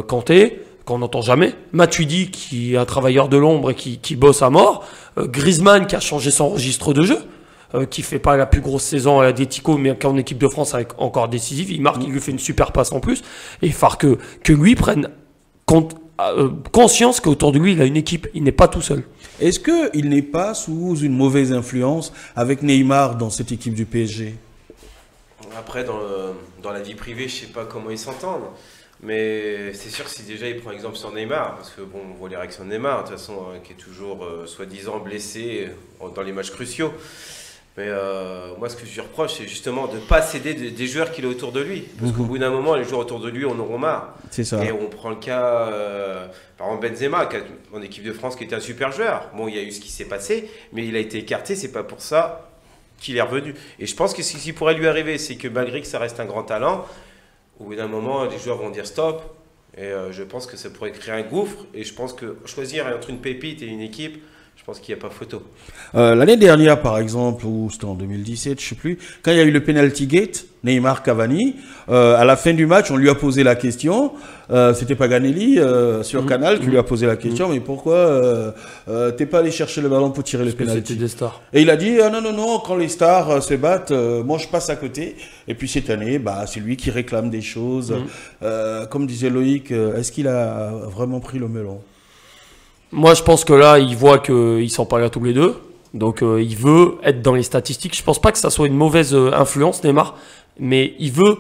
Kanté, qu'on n'entend jamais. Matuidi, qui est un travailleur de l'ombre et qui bosse à mort. Griezmann, qui a changé son registre de jeu. Qui fait pas la plus grosse saison à l'Atlético, mais qu'en équipe de France avec encore décisive, il marque, il lui fait une super passe en plus. Et il faut que lui prenne conscience qu'autour de lui, il a une équipe, il n'est pas tout seul. Est-ce qu'il n'est pas sous une mauvaise influence avec Neymar dans cette équipe du PSG? Après, dans la vie privée, je sais pas comment ils s'entendent. Mais c'est sûr que si déjà il prend exemple sur Neymar, parce que bon, on voit les réactions de Neymar, de toute façon, qui est toujours soi-disant blessé dans les matchs cruciaux. Mais moi, ce que je lui reproche, c'est justement de ne pas céder des joueurs qu'il a autour de lui. Parce qu'au bout d'un moment, les joueurs autour de lui en auront marre. C'est ça. Et on prend le cas, par exemple, Benzema, en équipe de France, qui était un super joueur. Bon, il y a eu ce qui s'est passé, mais il a été écarté, c'est pas pour ça qu'il est revenu. Et je pense que ce qui pourrait lui arriver, c'est que malgré que ça reste un grand talent, au bout d'un moment, les joueurs vont dire stop. Et je pense que ça pourrait créer un gouffre. Et je pense que choisir entre une pépite et une équipe, je pense qu'il n'y a pas photo. L'année dernière, par exemple, ou c'était en 2017, je ne sais plus, quand il y a eu le penalty gate, Neymar Cavani, à la fin du match, on lui a posé la question, c'était Paganelli sur Canal qui lui a posé la question, mais pourquoi t'es pas allé chercher le ballon pour tirer le penalty? C'était des stars. Et il a dit, non, quand les stars se battent, moi je passe à côté. Et puis cette année, c'est lui qui réclame des choses. Comme disait Loïc, est-ce qu'il a vraiment pris le melon? Moi, je pense que là, il voit qu'ils ne sont pas là tous les deux. Donc, il veut être dans les statistiques. Je ne pense pas que ça soit une mauvaise influence, Neymar. Mais il veut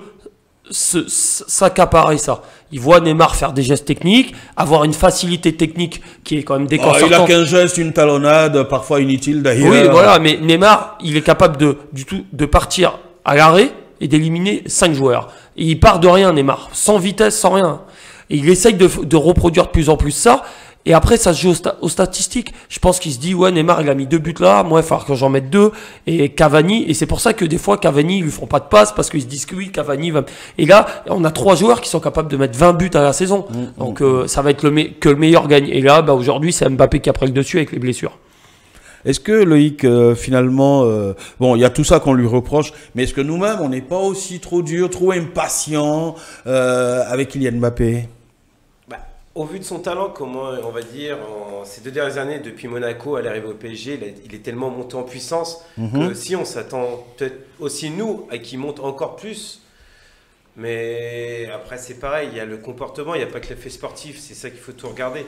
s'accaparer ça. Il voit Neymar faire des gestes techniques, avoir une facilité technique qui est quand même déconcertante. Il a qu'un geste, une talonnade, parfois inutile d'ailleurs. Oui, voilà. Mais Neymar, il est capable de partir à l'arrêt et d'éliminer 5 joueurs. Et il part de rien, Neymar. Sans vitesse, sans rien. Et il essaye de reproduire de plus en plus ça. Et après, ça se joue aux statistiques. Je pense qu'il se dit, ouais, Neymar, il a mis 2 buts là. Moi, il va falloir que j'en mette 2. Et Cavani, et c'est pour ça que des fois, Cavani, ils lui font pas de passe parce qu'ils se disent que oui, Cavani va. Et là, on a 3 joueurs qui sont capables de mettre 20 buts à la saison. Donc, ça va être que le meilleur gagne. Et là, aujourd'hui, c'est Mbappé qui a pris le dessus avec les blessures. Est-ce que Loïc, finalement, bon, il y a tout ça qu'on lui reproche, mais est-ce que nous-mêmes, on n'est pas aussi trop dur, trop impatient avec Kylian Mbappé? Au vu de son talent, comment on va dire, en ces 2 dernières années, depuis Monaco à l'arrivée au PSG, il est tellement monté en puissance que si on s'attend peut-être aussi nous à qu'il monte encore plus. Mais après c'est pareil, il y a le comportement, il n'y a pas que l'effet sportif, c'est ça qu'il faut tout regarder.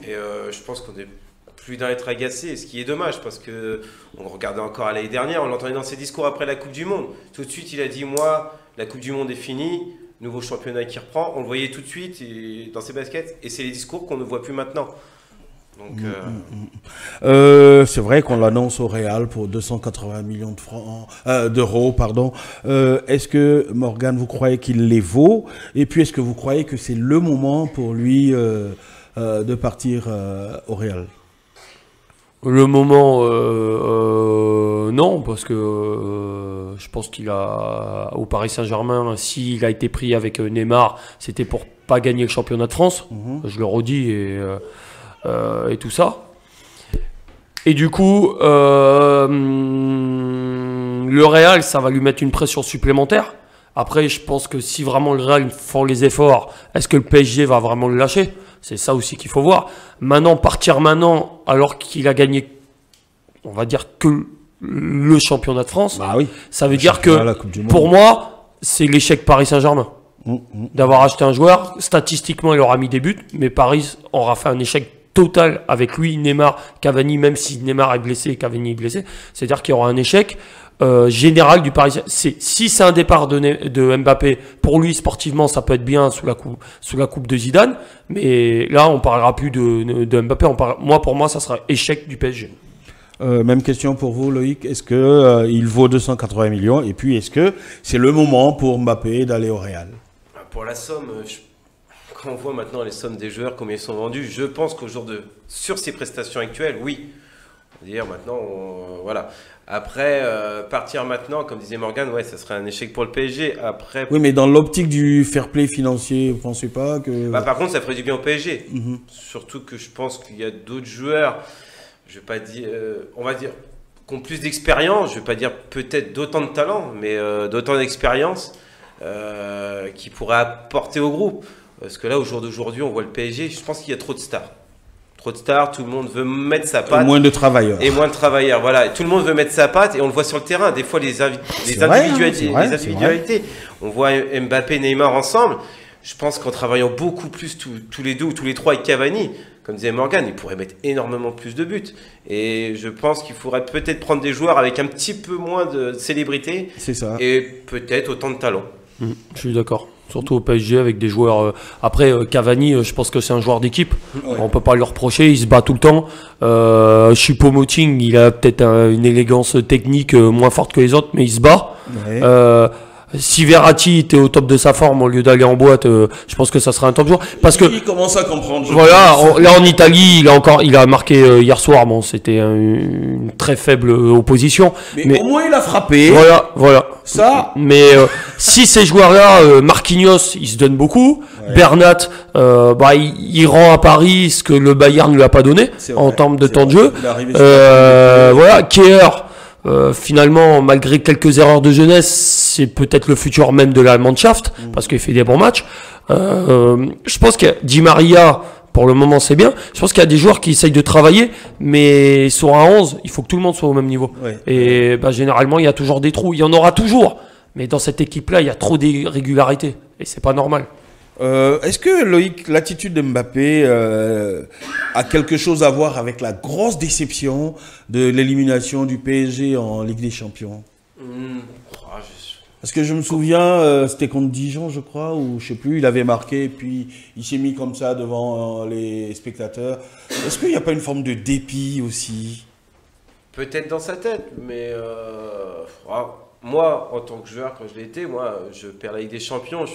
Et je pense qu'on est plus d'un être agacé, ce qui est dommage parce que on regardait encore à l'année dernière, on l'entendait dans ses discours après la Coupe du Monde. Tout de suite il a dit moi, la Coupe du Monde est finie. Nouveau championnat qui reprend, on le voyait tout de suite dans ses baskets, et c'est les discours qu'on ne voit plus maintenant. Donc, c'est vrai qu'on l'annonce au Real pour 280 millions de francs, d'euros, pardon. Est-ce que Morgan, vous croyez qu'il les vaut? Et puis est-ce que vous croyez que c'est le moment pour lui de partir au Real? Le moment, non, parce que je pense qu'il a, au Paris Saint-Germain, s'il a été pris avec Neymar, c'était pour pas gagner le championnat de France, je le redis, et tout ça. Et du coup, le Real, ça va lui mettre une pression supplémentaire. Après, je pense que si vraiment le Real font les efforts, est-ce que le PSG va vraiment le lâcher? C'est ça aussi qu'il faut voir. Maintenant, partir maintenant, alors qu'il a gagné, on va dire, que le championnat de France, bah oui, ça veut dire que, pour moi, c'est l'échec Paris Saint-Germain. D'avoir acheté un joueur, statistiquement, il aura mis des buts, mais Paris aura fait un échec total avec lui, Neymar, Cavani, même si Neymar est blessé et Cavani est blessé. C'est-à-dire qu'il y aura un échec général du Paris. Si c'est un départ de Mbappé, pour lui sportivement ça peut être bien sous la coupe de Zidane, mais là on parlera plus de Mbappé. Pour moi ça sera échec du PSG. Même question pour vous, Loïc. Est-ce que il vaut 280 millions? Et puis est-ce que c'est le moment pour Mbappé d'aller au Real? Pour la somme, quand on voit maintenant les sommes des joueurs, combien ils sont vendus, je pense sur ces prestations actuelles, oui. On va dire maintenant, voilà. Après, partir maintenant, comme disait Morgan, ouais, ça serait un échec pour le PSG. Après, oui, mais dans l'optique du fair play financier, vous ne pensez pas que... Bah, par contre, ça ferait du bien au PSG. Surtout que je pense qu'il y a d'autres joueurs, je vais pas dire, on va dire, qui ont plus d'expérience. Je ne vais pas dire peut-être d'autant de talent, mais d'autant d'expérience qui pourraient apporter au groupe. Parce que là, au jour d'aujourd'hui, on voit le PSG, je pense qu'il y a trop de stars. Trop de stars, tout le monde veut mettre sa patte. Et moins de travailleurs. Et moins de travailleurs, voilà. Tout le monde veut mettre sa patte et on le voit sur le terrain. Des fois, les individualités. On voit Mbappé, Neymar ensemble. Je pense qu'en travaillant beaucoup plus tous les deux ou tous les trois avec Cavani, comme disait Morgan, ils pourraient mettre énormément plus de buts. Et je pense qu'il faudrait peut-être prendre des joueurs avec un petit peu moins de célébrité. C'est ça. Et peut-être autant de talent. Je suis d'accord. Surtout au PSG avec des joueurs. Après, Cavani, je pense que c'est un joueur d'équipe. Ouais. On peut pas lui reprocher, il se bat tout le temps. Choupo-Moting, il a peut-être une élégance technique moins forte que les autres, mais il se bat. Ouais. Si Verratti était au top de sa forme au lieu d'aller en boîte, je pense que ça serait un top joueur. Parce que il commence à comprendre. Voilà, là en Italie, il a marqué hier soir. Bon, c'était une très faible opposition. Mais au moins il a frappé. Voilà. Ça. Mais si ces joueurs-là, Marquinhos, il se donne beaucoup. Ouais. Bernat, il rend à Paris ce que le Bayern ne lui a pas donné en termes de temps de jeu. Voilà, Kier. Finalement, malgré quelques erreurs de jeunesse, c'est peut-être le futur même de la Mannschaft, parce qu'il fait des bons matchs. Je pense que Di Maria, pour le moment, c'est bien. Je pense qu'il y a des joueurs qui essayent de travailler, mais sur un 11, il faut que tout le monde soit au même niveau. Ouais. Et généralement, il y a toujours des trous. Il y en aura toujours. Mais dans cette équipe-là, il y a trop d'irrégularités. Et c'est pas normal. Est-ce que, Loïc, l'attitude de Mbappé a quelque chose à voir avec la grosse déception de l'élimination du PSG en Ligue des Champions? Parce que je me souviens, c'était contre Dijon, je crois, ou je sais plus, il avait marqué, et puis il s'est mis comme ça devant les spectateurs. Est-ce qu'il n'y a pas une forme de dépit aussi? Peut-être dans sa tête, mais moi, en tant que joueur, quand je l'ai été, moi, je perds la Ligue des Champions.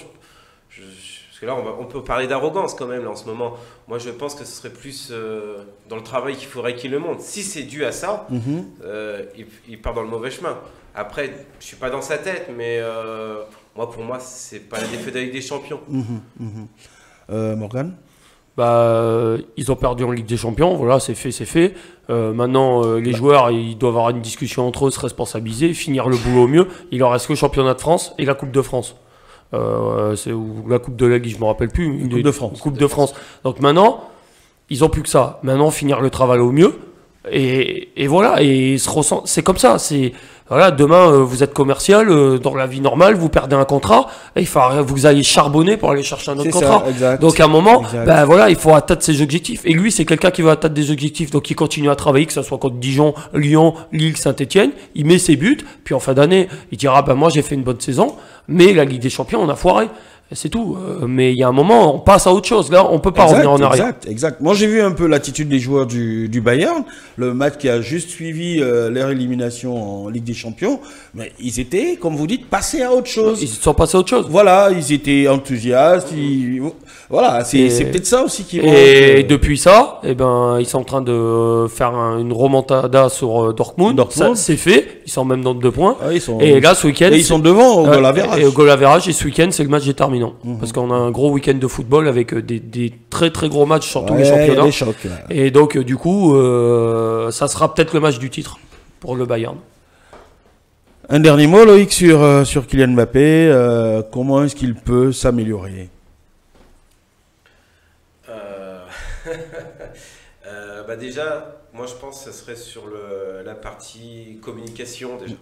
Parce que là, on peut parler d'arrogance quand même, là, en ce moment. Moi, je pense que ce serait plus dans le travail qu'il faudrait qu'il le montre. Si c'est dû à ça, il part dans le mauvais chemin. Après, je ne suis pas dans sa tête, mais pour moi, ce n'est pas la défaite de la Ligue des Champions. Morgan? Ils ont perdu en Ligue des Champions, voilà, c'est fait. Maintenant, les joueurs, ils doivent avoir une discussion entre eux, se responsabiliser, finir le boulot au mieux. Il leur reste que le championnat de France et la Coupe de France. Ou la Coupe de la Ligue, je ne me rappelle plus. Coupe de France. Coupe de France. Donc maintenant, ils n'ont plus que ça. Maintenant, finir le travail au mieux. Et voilà, et il se ressent. C'est comme ça. Voilà, demain, vous êtes commercial, dans la vie normale, vous perdez un contrat, et il faut vous allez charbonner pour aller chercher un autre contrat. Ça, exact. Donc à un moment, voilà, il faut atteindre ses objectifs. Et lui, c'est quelqu'un qui va atteindre des objectifs. Donc il continue à travailler, que ce soit contre Dijon, Lyon, Lille, Saint-Etienne. Il met ses buts, puis en fin d'année, il dira moi j'ai fait une bonne saison, mais la Ligue des Champions, on a foiré. C'est tout. Mais il y a un moment, on passe à autre chose. Là, on peut pas revenir en arrière. Exact. Moi, j'ai vu un peu l'attitude des joueurs du Bayern. Le match qui a juste suivi leur élimination en Ligue des Champions. Mais ils étaient, comme vous dites, passés à autre chose. Ils sont passés à autre chose. Voilà, ils étaient enthousiastes. Voilà, c'est peut-être ça aussi qui. Et depuis ça, ils sont en train de faire une remontada sur Dortmund. Ça, c'est fait. Ils sont même dans 2 points. Ah, et là, ce week-end, ils sont devant au goal average. Et au goal average, et ce week-end, c'est le match déterminant. Parce qu'on a un gros week-end de football avec des très très gros matchs sur tous les championnats. Des chocs, là. Et donc, du coup, ça sera peut-être le match du titre pour le Bayern. Un dernier mot, Loïc, sur Kylian Mbappé. Comment est-ce qu'il peut s'améliorer? Déjà, moi je pense que ce serait sur la partie communication déjà.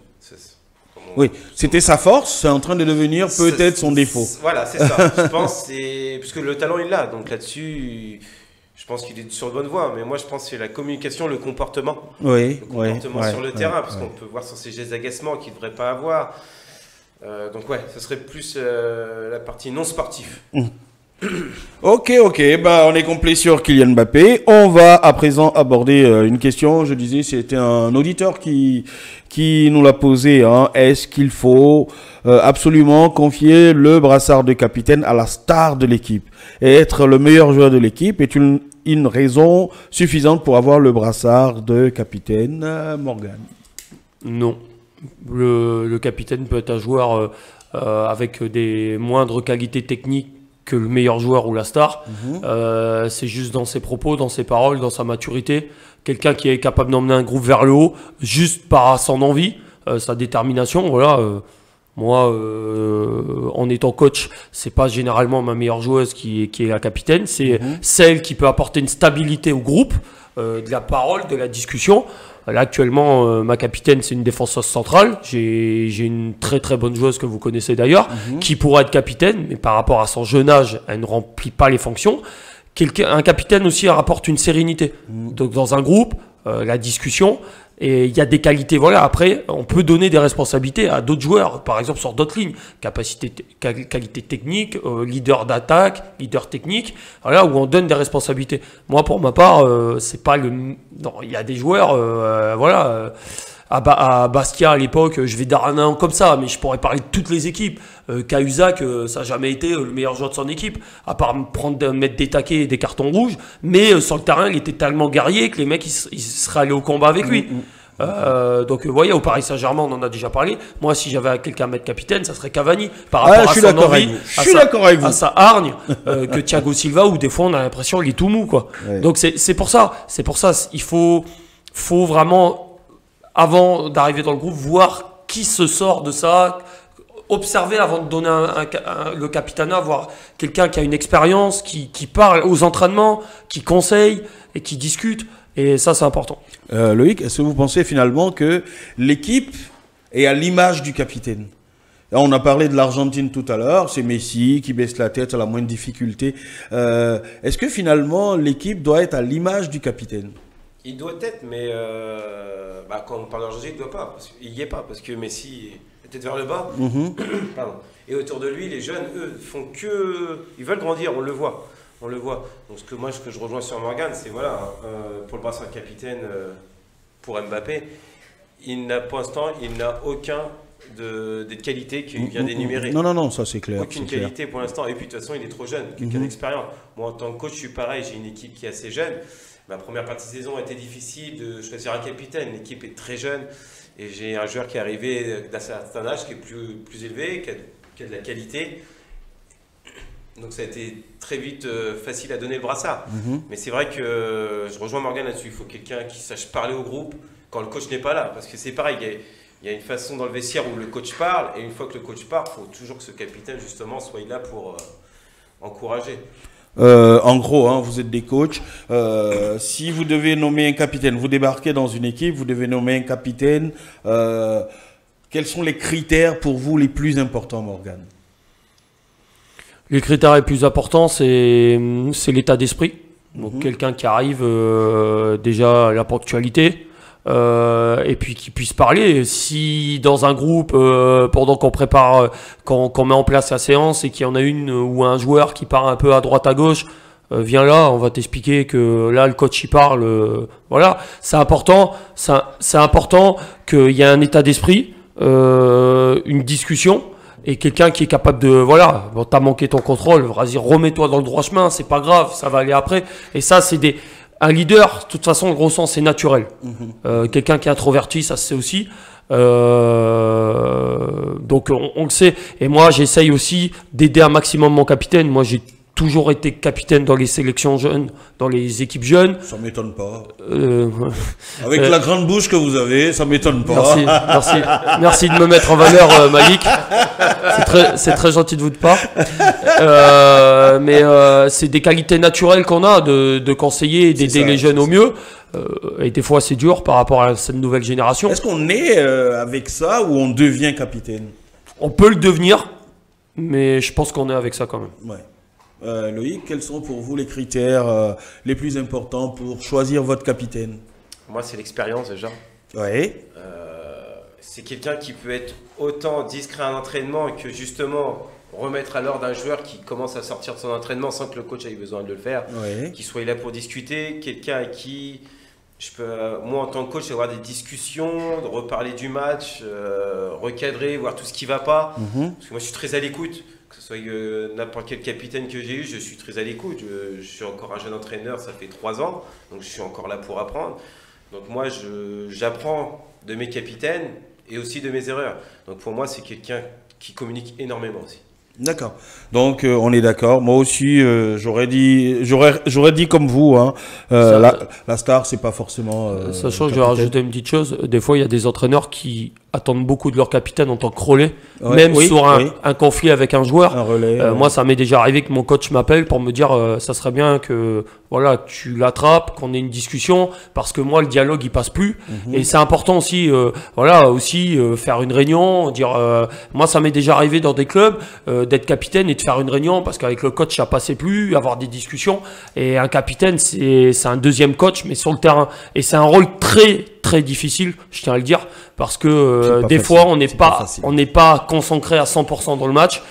Oui, c'était sa force, c'est en train de devenir peut-être son défaut. Voilà, c'est ça. Je pense, puisque le talent il l'a, donc là-dessus, je pense qu'il est sur de bonne voie. Mais moi je pense que c'est la communication, le comportement. Oui, le comportement sur le terrain, parce qu'on peut voir sur ses gestes d'agacement qu'il ne devrait pas avoir. Donc ce serait plus la partie non sportive. Ok, on est complet sur Kylian Mbappé. On va à présent aborder une question. Je disais, c'était un auditeur qui nous l'a posé. Est-ce qu'il faut absolument confier le brassard de capitaine à la star de l'équipe? Et être le meilleur joueur de l'équipe est une raison suffisante pour avoir le brassard de capitaine, Morgan? Non. Le capitaine peut être un joueur avec des moindres qualités techniques que le meilleur joueur ou la star. C'est juste dans ses propos, dans ses paroles, dans sa maturité. Quelqu'un qui est capable d'emmener un groupe vers le haut, juste par son envie, sa détermination. Voilà. Moi, en étant coach, c'est pas généralement ma meilleure joueuse qui est la capitaine. C'est celle qui peut apporter une stabilité au groupe, de la parole, de la discussion. Là, actuellement, ma capitaine, c'est une défenseuse centrale. J'ai une très très bonne joueuse que vous connaissez d'ailleurs, qui pourra être capitaine, mais par rapport à son jeune âge, elle ne remplit pas les fonctions. Un capitaine aussi rapporte une sérénité. Donc dans un groupe, la discussion, et il y a des qualités. Voilà, après, on peut donner des responsabilités à d'autres joueurs, par exemple sur d'autres lignes. Qualité technique, leader d'attaque, leader technique, voilà, où on donne des responsabilités. Moi, pour ma part, c'est pas le... Non, il y a des joueurs, à Bastia à l'époque, je vais dire un nom comme ça, mais je pourrais parler de toutes les équipes. Cahuzac, ça n'a jamais été le meilleur joueur de son équipe, à part mettre des taquets et des cartons rouges. Mais sur le terrain, il était tellement guerrier que les mecs ils seraient allés au combat avec lui. Donc vous voyez, au Paris Saint-Germain, on en a déjà parlé. Moi, si j'avais quelqu'un à mettre capitaine, ça serait Cavani. Par rapport à son envie, à sa hargne, que Thiago Silva, où des fois on a l'impression qu'il est tout mou, quoi. Ouais. Donc c'est pour ça, il faut vraiment, avant d'arriver dans le groupe, voir qui se sort de ça, observer avant de donner le capitanat, voir quelqu'un qui a une expérience, qui parle aux entraînements, qui conseille et qui discute. Et ça, c'est important. Loïc, est-ce que vous pensez finalement que l'équipe est à l'image du capitaine? Là, on a parlé de l'Argentine tout à l'heure, c'est Messi qui baisse la tête à la moindre difficulté. Est-ce que finalement l'équipe doit être à l'image du capitaine? Il doit être, mais quand on parle d'Argentine, il ne doit pas. Il n'y est pas, parce que Messi est peut-être vers le bas. Pardon. Et autour de lui, les jeunes, eux, font que... Ils veulent grandir, on le voit. On le voit. Donc ce que je rejoins sur Morgan, c'est voilà, pour le brassard capitaine, pour Mbappé, pour l'instant, il n'a aucun des qualités qu'il vient d'énumérer. Non, ça c'est clair. Aucune qualité pour l'instant. Et puis de toute façon, il est trop jeune, quelqu'un d'expérience. Moi, en tant que coach, je suis pareil, j'ai une équipe qui est assez jeune. Ma première partie de saison a été difficile de choisir un capitaine. L'équipe est très jeune et j'ai un joueur qui est arrivé d'un certain âge, qui est plus élevé, qui a de la qualité. Donc ça a été très vite facile à donner le brassard. Mais c'est vrai que je rejoins Morgan là-dessus. Il faut quelqu'un qui sache parler au groupe quand le coach n'est pas là. Parce que c'est pareil, il il y a une façon dans le vestiaire où le coach parle, et une fois que le coach parle, il faut toujours que ce capitaine, justement, soit là pour encourager. En gros, hein, vous êtes des coachs. Si vous devez nommer un capitaine, vous débarquez dans une équipe, vous devez nommer un capitaine. Quels sont les critères pour vous les plus importants, Morgan? Les critères les plus importants, c'est l'état d'esprit. Donc quelqu'un qui arrive déjà à la ponctualité, et puis qui puisse parler. Si dans un groupe, pendant qu'on prépare, qu'on met en place la séance et qu'il y en a une ou un joueur qui part un peu à droite à gauche, viens là, on va t'expliquer que là le coach il parle. Voilà, c'est important. C'est important qu'il y ait un état d'esprit, une discussion. Et quelqu'un qui est capable de, voilà, bon, t'as manqué ton contrôle, vas-y, remets-toi dans le droit chemin, c'est pas grave, ça va aller après. Et ça, un leader, de toute façon, le gros sens, c'est naturel. Quelqu'un qui est introverti, ça se sait aussi. Donc, on le sait. Et moi, j'essaye aussi d'aider un maximum mon capitaine. Moi, j'ai toujours été capitaine dans les sélections jeunes, dans les équipes jeunes. Ça m'étonne pas. Avec la grande bouche que vous avez, ça m'étonne pas. Merci de me mettre en valeur, Malik. C'est très gentil de votre part. Mais c'est des qualités naturelles qu'on a de conseiller et d'aider les jeunes au mieux. Et des fois, c'est dur par rapport à cette nouvelle génération. Est-ce qu'on est avec ça ou on devient capitaine? On peut le devenir, mais je pense qu'on est avec ça quand même. Ouais. Loïc, quels sont pour vous les critères les plus importants pour choisir votre capitaine? Moi, c'est l'expérience déjà. Oui. C'est quelqu'un qui peut être autant discret à l'entraînement que justement remettre à l'ordre un joueur qui commence à sortir de son entraînement sans que le coach ait besoin de le faire. Oui. Qu'il soit là pour discuter. Quelqu'un à qui moi en tant que coach, avoir des discussions, de reparler du match, recadrer, voir tout ce qui ne va pas. Parce que moi, je suis très à l'écoute. Que ce soit n'importe quel capitaine que j'ai eu, je suis très à l'écoute. Je suis encore un jeune entraîneur, ça fait 3 ans, donc je suis encore là pour apprendre. Donc moi, j'apprends de mes capitaines et aussi de mes erreurs. Donc pour moi, c'est quelqu'un qui communique énormément aussi. D'accord. Donc on est d'accord. Moi aussi, j'aurais dit comme vous. Hein, la star, c'est pas forcément. Sachant que je vais rajouter une petite chose. Des fois, il y a des entraîneurs qui attendent beaucoup de leur capitaine en tant que relais, même sur un conflit avec un joueur. Un relais, moi, ça m'est déjà arrivé que mon coach m'appelle pour me dire ça serait bien que voilà, tu l'attrapes, qu'on ait une discussion, parce que moi, le dialogue, il passe plus. Et c'est important aussi, faire une réunion, dire. Moi, ça m'est déjà arrivé dans des clubs d'être capitaine et de faire une réunion, parce qu'avec le coach, ça passait plus, avoir des discussions. Et un capitaine, c'est un deuxième coach, mais sur le terrain. Et c'est un rôle très difficile, je tiens à le dire, parce que des fois on n'est pas concentré à 100% dans le match,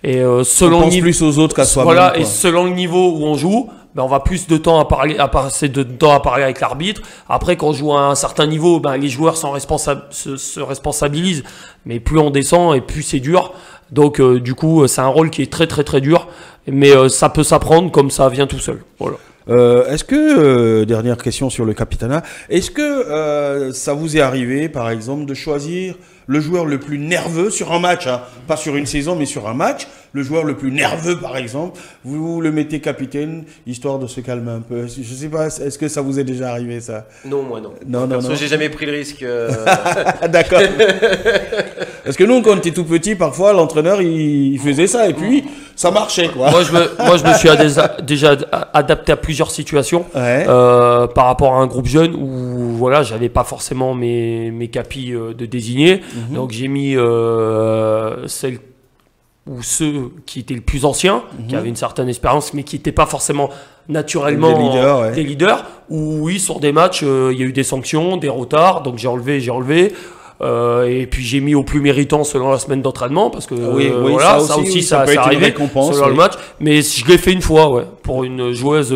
et selon on pense plus aux autres qu'à soi-même. Voilà, et selon le niveau où on joue, ben on va plus de temps passer de temps à parler avec l'arbitre. Après, quand on joue à un certain niveau, ben les joueurs se responsabilisent, mais plus on descend et plus c'est dur. Donc du coup, c'est un rôle qui est très dur, mais ça peut s'apprendre comme ça vient tout seul. Voilà. Est-ce que, dernière question sur le capitanat, est-ce que ça vous est arrivé, par exemple, de choisir le joueur le plus nerveux sur un match, hein, pas sur une saison, mais sur un match, le joueur le plus nerveux, par exemple, vous le mettez capitaine, histoire de se calmer un peu. Je sais pas, est-ce que ça vous est déjà arrivé, ça? Non, moi non. Non. J'ai jamais pris le risque. D'accord. Parce que nous, quand on était tout petit, parfois, l'entraîneur, il faisait ça, et puis, ça marchait, quoi. Moi, je me suis déjà adapté à plusieurs situations, par rapport à un groupe jeune où, voilà, j'avais pas forcément mes capis de désigner. Donc, j'ai mis celles ou ceux qui étaient le plus anciens, qui avaient une certaine expérience, mais qui n'étaient pas forcément naturellement des leaders. Où, oui, sur des matchs, il y a eu des sanctions, des retards, donc j'ai enlevé. Et puis j'ai mis au plus méritant selon la semaine d'entraînement, parce que voilà, ça aussi ça arrivé selon le match. Mais je l'ai fait une fois, pour une joueuse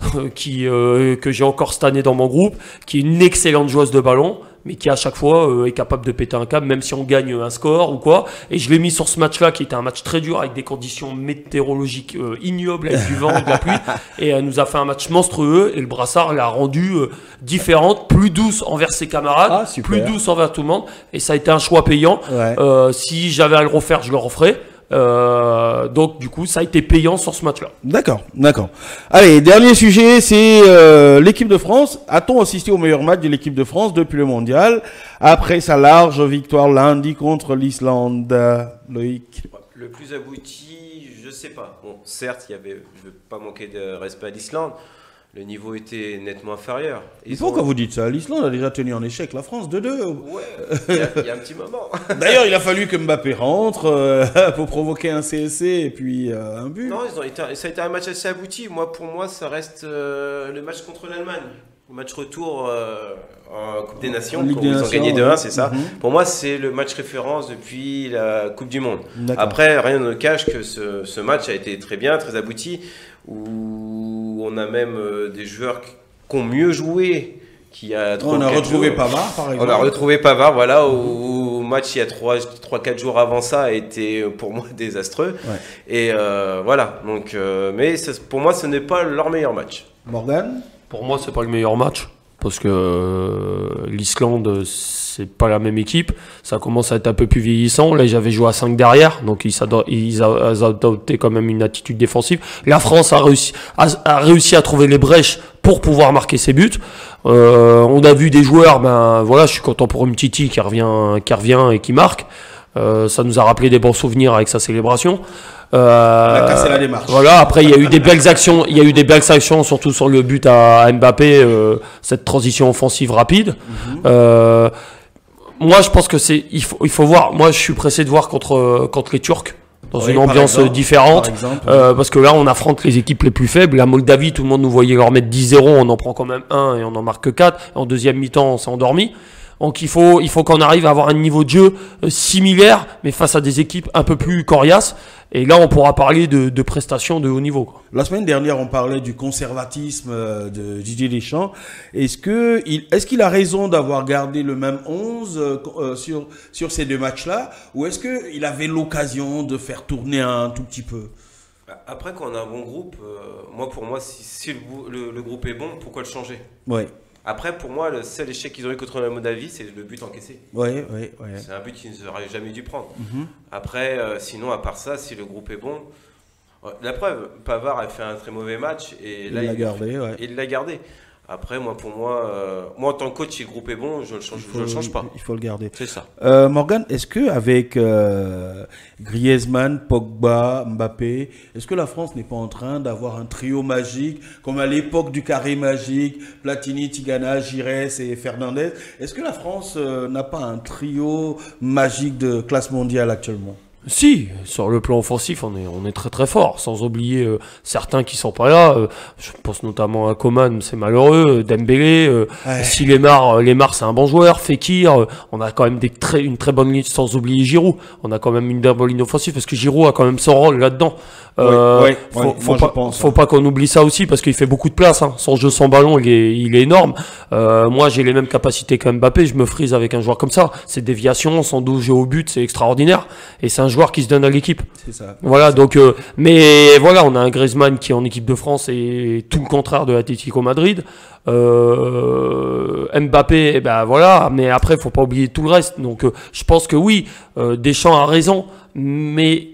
que j'ai encore cette année dans mon groupe, qui est une excellente joueuse de ballon, mais qui à chaque fois est capable de péter un câble, même si on gagne un score ou quoi. Et je l'ai mis sur ce match-là, qui était un match très dur, avec des conditions météorologiques ignobles, avec du vent et de la pluie. Et elle nous a fait un match monstrueux, et le brassard l'a rendue différente, plus douce envers ses camarades, plus douce envers tout le monde. Et ça a été un choix payant. Si j'avais à le refaire, je le referais. Donc du coup, ça a été payant sur ce match-là. D'accord, d'accord. Allez, dernier sujet, c'est l'équipe de France. A-t-on assisté au meilleur match de l'équipe de France depuis le mondial, après sa large victoire lundi contre l'Islande? Loïc? Le plus abouti, je sais pas. Bon, certes, je ne veux pas manquer de respect à l'Islande. Le niveau était nettement inférieur. Pourquoi vous dites ça? L'Islande a déjà tenu en échec la France 2-2. Ouais, il y a un petit moment. D'ailleurs, il a fallu que Mbappé rentre pour provoquer un CSC et puis un but. Non, ça a été un match assez abouti. Pour moi, ça reste le match contre l'Allemagne. Le match retour en Coupe des Nations, où ils ont gagné 2-1, c'est ça. Pour moi, c'est le match référence depuis la Coupe du Monde. Après, rien ne cache que ce match a été très bien, très abouti, où on a même des joueurs qui ont mieux joué. On a retrouvé Pavard, par exemple. On a retrouvé Pavard, voilà, au match il y a 3-4 jours avant ça a été pour moi désastreux. Ouais. Et voilà, donc, mais pour moi, ce n'est pas leur meilleur match. Morgan? Pour moi, c'est pas le meilleur match parce que l'Islande, c'est pas la même équipe. Ça commence à être un peu plus vieillissant. Là, j'avais joué à 5 derrière, donc ils adopté quand même une attitude défensive. La France a réussi à trouver les brèches pour pouvoir marquer ses buts. On a vu des joueurs, je suis content pour Umtiti qui revient et qui marque. Ça nous a rappelé des bons souvenirs avec sa célébration. Il a cassé la démarche. Voilà, après il y a eu des belles actions, surtout sur le but à Mbappé, cette transition offensive rapide. Moi je pense que il faut voir, moi je suis pressé de voir contre les Turcs dans une ambiance différente, parce que là on affronte les équipes les plus faibles. La Moldavie, tout le monde nous voyait leur mettre 10-0, on en prend quand même 1 et on en marque 4. En deuxième mi-temps on s'est endormi. Donc il faut qu'on arrive à avoir un niveau de jeu similaire, mais face à des équipes un peu plus coriaces. Et là, on pourra parler de prestations de haut niveau, quoi. La semaine dernière, on parlait du conservatisme de Didier Deschamps. Est-ce qu'il a raison d'avoir gardé le même 11 sur ces deux matchs-là, ou est-ce qu'il avait l'occasion de faire tourner un tout petit peu? Après, quand on a un bon groupe, pour moi, si le groupe est bon, pourquoi le changer? Ouais. Après, pour moi, le seul échec qu'ils ont eu contre la Moldavie, c'est le but encaissé. Ouais. C'est un but qu'ils n'auraient jamais dû prendre. Après, sinon, à part ça, si le groupe est bon, la preuve, Pavard a fait un très mauvais match et là, il l'a gardé. Après, pour moi, en tant que coach, si le groupe est bon, je ne le change pas. Il faut le garder. C'est ça. Morgan, est-ce qu'avec Griezmann, Pogba, Mbappé, est-ce que la France n'est pas en train d'avoir un trio magique, comme à l'époque du carré magique, Platini, Tigana, Giresse et Fernandez? Est-ce que la France n'a pas un trio magique de classe mondiale actuellement? Si, sur le plan offensif, on est très très fort, sans oublier certains qui sont pas là. Je pense notamment à Coman, c'est malheureux, Dembélé, si Lemar c'est un bon joueur, Fekir, on a quand même une très bonne ligne, sans oublier Giroud. On a quand même une bonne ligne offensive parce que Giroud a quand même son rôle là-dedans. Faut pas qu'on oublie ça aussi parce qu'il fait beaucoup de place. Son jeu sans ballon, il est énorme. Moi, j'ai les mêmes capacités qu'Mbappé. Je me frise avec un joueur comme ça. Ses déviations, son dos jeu au but, c'est extraordinaire. Et c'est un joueur qui se donne à l'équipe. C'est ça. Voilà. Donc, mais voilà, on a un Griezmann qui est en équipe de France et tout le contraire de l'Atlético Madrid. Mbappé, voilà. Mais après, faut pas oublier tout le reste. Donc, je pense que oui, Deschamps a raison, mais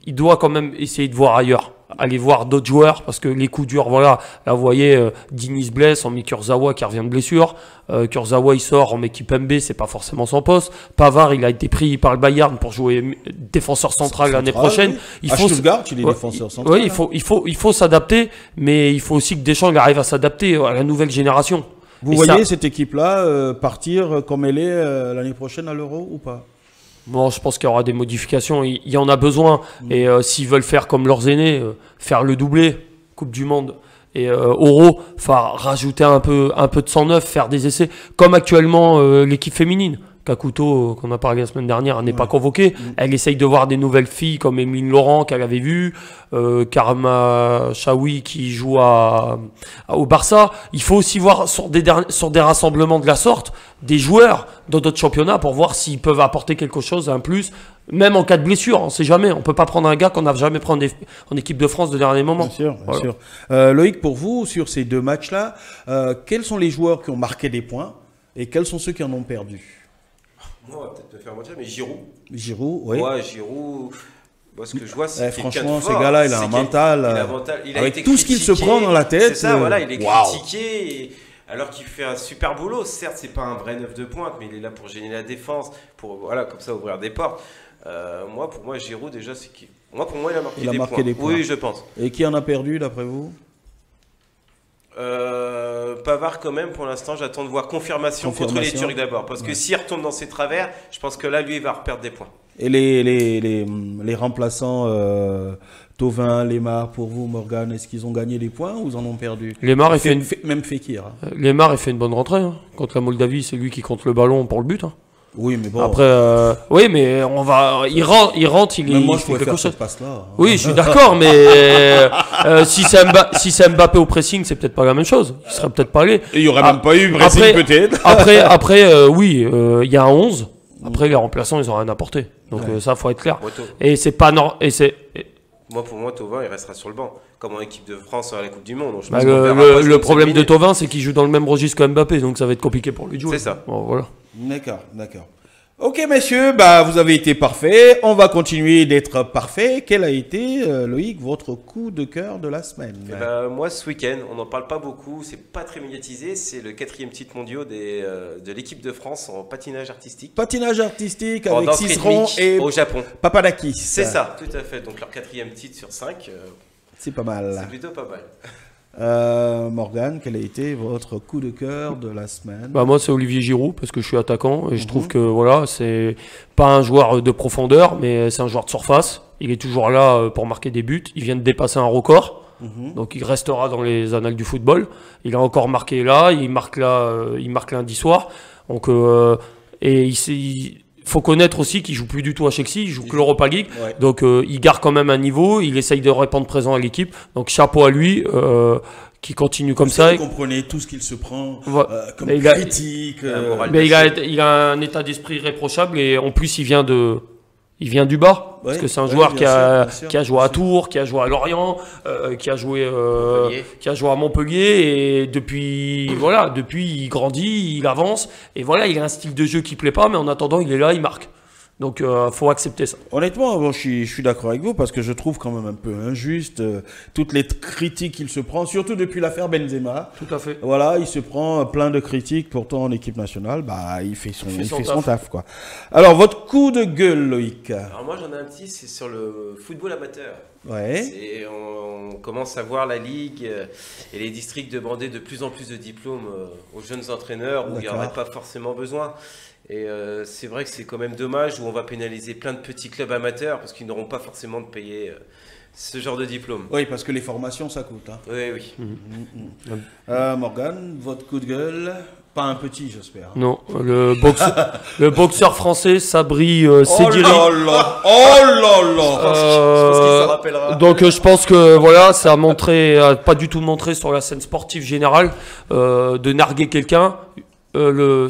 il doit quand même essayer de voir ailleurs, aller voir d'autres joueurs, parce que les coups durs, voilà, là vous voyez, Dini se blesse, on met Kurzawa qui revient de blessure, Kurzawa il sort, on met Kipembe, c'est pas forcément son poste, Pavard il a été pris par le Bayern pour jouer défenseur central l'année prochaine. Il faut Stuttgart, il est défenseur central. Oui, il faut s'adapter, mais il faut aussi que Deschamps arrive à s'adapter à la nouvelle génération. Vous voyez cette équipe-là partir comme elle est l'année prochaine à l'Euro ou pas? Bon, je pense qu'il y aura des modifications. Il y en a besoin. Et s'ils veulent faire comme leurs aînés, faire le doublé, Coupe du Monde et Euro, rajouter un peu de sang neuf, faire des essais, comme actuellement l'équipe féminine. Kakuto, qu'on a parlé la semaine dernière, n'est pas convoquée. Elle essaye de voir des nouvelles filles comme Emeline Laurent qu'elle avait vue, Karma Chaoui qui joue au Barça. Il faut aussi voir sur des rassemblements de la sorte des joueurs dans d'autres championnats pour voir s'ils peuvent apporter quelque chose, un plus, même en cas de blessure. On ne sait jamais. On ne peut pas prendre un gars qu'on n'a jamais pris en équipe de France de dernier moment. Bien sûr. Loïc, pour vous, sur ces deux matchs-là, quels sont les joueurs qui ont marqué des points et quels sont ceux qui en ont perdu? Moi, on va peut-être me faire mentir, mais Giroud. Giroud, oui. Ouais, Giroud. Moi, ce que je vois, c'est franchement, ce gars-là, il a un mental. Avec tout ce qu'il se prend dans la tête. C'est ça, voilà, il est critiqué. Alors qu'il fait un super boulot. Certes, c'est pas un vrai neuf de pointe, mais il est là pour gêner la défense, pour voilà, comme ça ouvrir des portes. Pour moi, Giroud, déjà, c'est qui. Pour moi, il a marqué des points. Oui, je pense. Et qui en a perdu, d'après vous? Pavard, quand même, pour l'instant, j'attends de voir confirmation contre les Turcs d'abord. Parce que s'il retombe dans ses travers, je pense que là, lui, il va reperdre des points. Et les remplaçants Thauvin, Lemar, pour vous, Morgan, est-ce qu'ils ont gagné des points ou ils en ont perdu? Lemar, même Fekir. Lemar, il fait une bonne rentrée. Hein. Contre la Moldavie, c'est lui qui compte le ballon pour le but. Hein. Oui, mais bon. Après, oui, mais il rentre, mais moi, je pourrais faire cette passe-là. Hein. Oui, je suis d'accord, mais si c'est Mbappé au pressing, c'est peut-être pas la même chose. Il serait peut-être pas allé. Et il y aurait même pas eu pressing, peut-être. Après, oui, il y a un 11. Après, les remplaçants, ils ont rien apporté. Donc ça, faut être clair. Et c'est pas normal. Pour moi, Thauvin, il restera sur le banc, comme en équipe de France à la Coupe du Monde. Donc, le problème de Thauvin, c'est qu'il joue dans le même registre que Mbappé, donc ça va être compliqué pour lui de jouer. C'est ça. Bon, voilà. D'accord. Ok, messieurs, vous avez été parfaits. On va continuer d'être parfaits. Quel a été, Loïc, votre coup de cœur de la semaine? Moi, ce week-end, on n'en parle pas beaucoup, c'est pas très médiatisé. C'est le 4e titre mondial de l'équipe de France en patinage artistique. Patinage artistique avec Cizeron et au Japon. Papadakis. C'est ça, tout à fait. Donc leur 4e titre sur 5. C'est pas mal. C'est plutôt pas mal. Morgane, quel a été votre coup de cœur de la semaine? Moi, c'est Olivier Giroud, parce que je suis attaquant et je trouve que voilà, c'est pas un joueur de profondeur, mais c'est un joueur de surface. Il est toujours là pour marquer des buts. Il vient de dépasser un record, donc il restera dans les annales du football. Il a encore marqué là, il marque lundi soir. Donc, il faut connaître aussi qu'il joue plus du tout à Chelsea, il joue que l'Europa League. Ouais. Donc il garde quand même un niveau, il essaye de répondre présent à l'équipe. Donc chapeau à lui, qui continue comme ça. Vous comprenez tout ce qu'il se prend comme critique. Mais il a un état d'esprit irréprochable et en plus il vient du bas. Parce que c'est un joueur qui a joué à Tours, qui a joué à Lorient, qui a joué à Montpellier. Et depuis, il grandit, il avance. Et voilà, il a un style de jeu qui plaît pas, mais en attendant, il est là, il marque. Donc, faut accepter ça. Honnêtement, je suis d'accord avec vous parce que je trouve quand même un peu injuste toutes les critiques qu'il se prend, surtout depuis l'affaire Benzema. Tout à fait. Voilà, il se prend plein de critiques. Pourtant, en équipe nationale, il fait son taf, quoi. Alors, votre coup de gueule, Loïc? Alors moi, j'en ai un petit, c'est sur le football amateur. Ouais. On commence à voir la Ligue et les districts demander de plus en plus de diplômes aux jeunes entraîneurs où il n'y en a pas forcément besoin. Et c'est vrai que c'est quand même dommage où on va pénaliser plein de petits clubs amateurs parce qu'ils n'auront pas forcément de payer ce genre de diplôme. Oui, parce que les formations, ça coûte. Hein. Oui. Morgane, votre coup de gueule? Pas un petit, j'espère. Non, le boxeur français Sabri Sediri. Oh là là. Je pense qu'il s'en rappellera. Donc je pense que voilà, ça a pas du tout montré sur la scène sportive générale de narguer quelqu'un.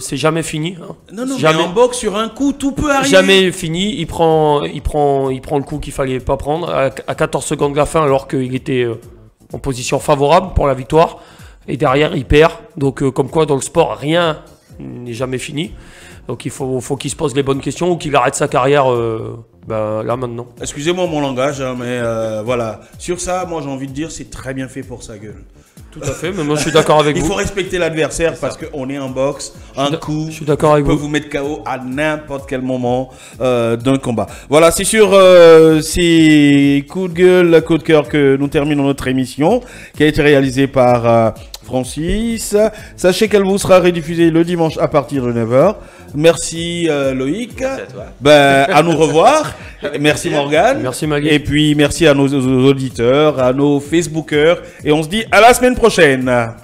C'est jamais fini. Hein. Non, jamais. Mais en boxe, sur un coup, tout peut arriver. Jamais fini. Il prend le coup qu'il fallait pas prendre à 14 secondes de la fin, alors qu'il était en position favorable pour la victoire. Et derrière, il perd. Donc, comme quoi, dans le sport, rien n'est jamais fini. Donc, il faut qu'il se pose les bonnes questions ou qu'il arrête sa carrière là maintenant. Excusez-moi mon langage, hein, mais voilà. Sur ça, moi, j'ai envie de dire, c'est très bien fait pour sa gueule. Tout à fait, mais moi je suis d'accord avec vous. Il faut respecter l'adversaire parce qu'on est en boxe. Un coup je suis d'accord avec peut vous. Vous mettre KO à n'importe quel moment d'un combat. Voilà, c'est sur ces coups de gueule, coups de cœur que nous terminons notre émission qui a été réalisée par Francis. Sachez qu'elle vous sera rediffusée le dimanche à partir de 9h. Merci Loïc. Merci à toi. À nous revoir. Merci Morgane. Merci Maggie. Et puis merci à nos auditeurs, à nos Facebookers. Et on se dit à la semaine prochaine.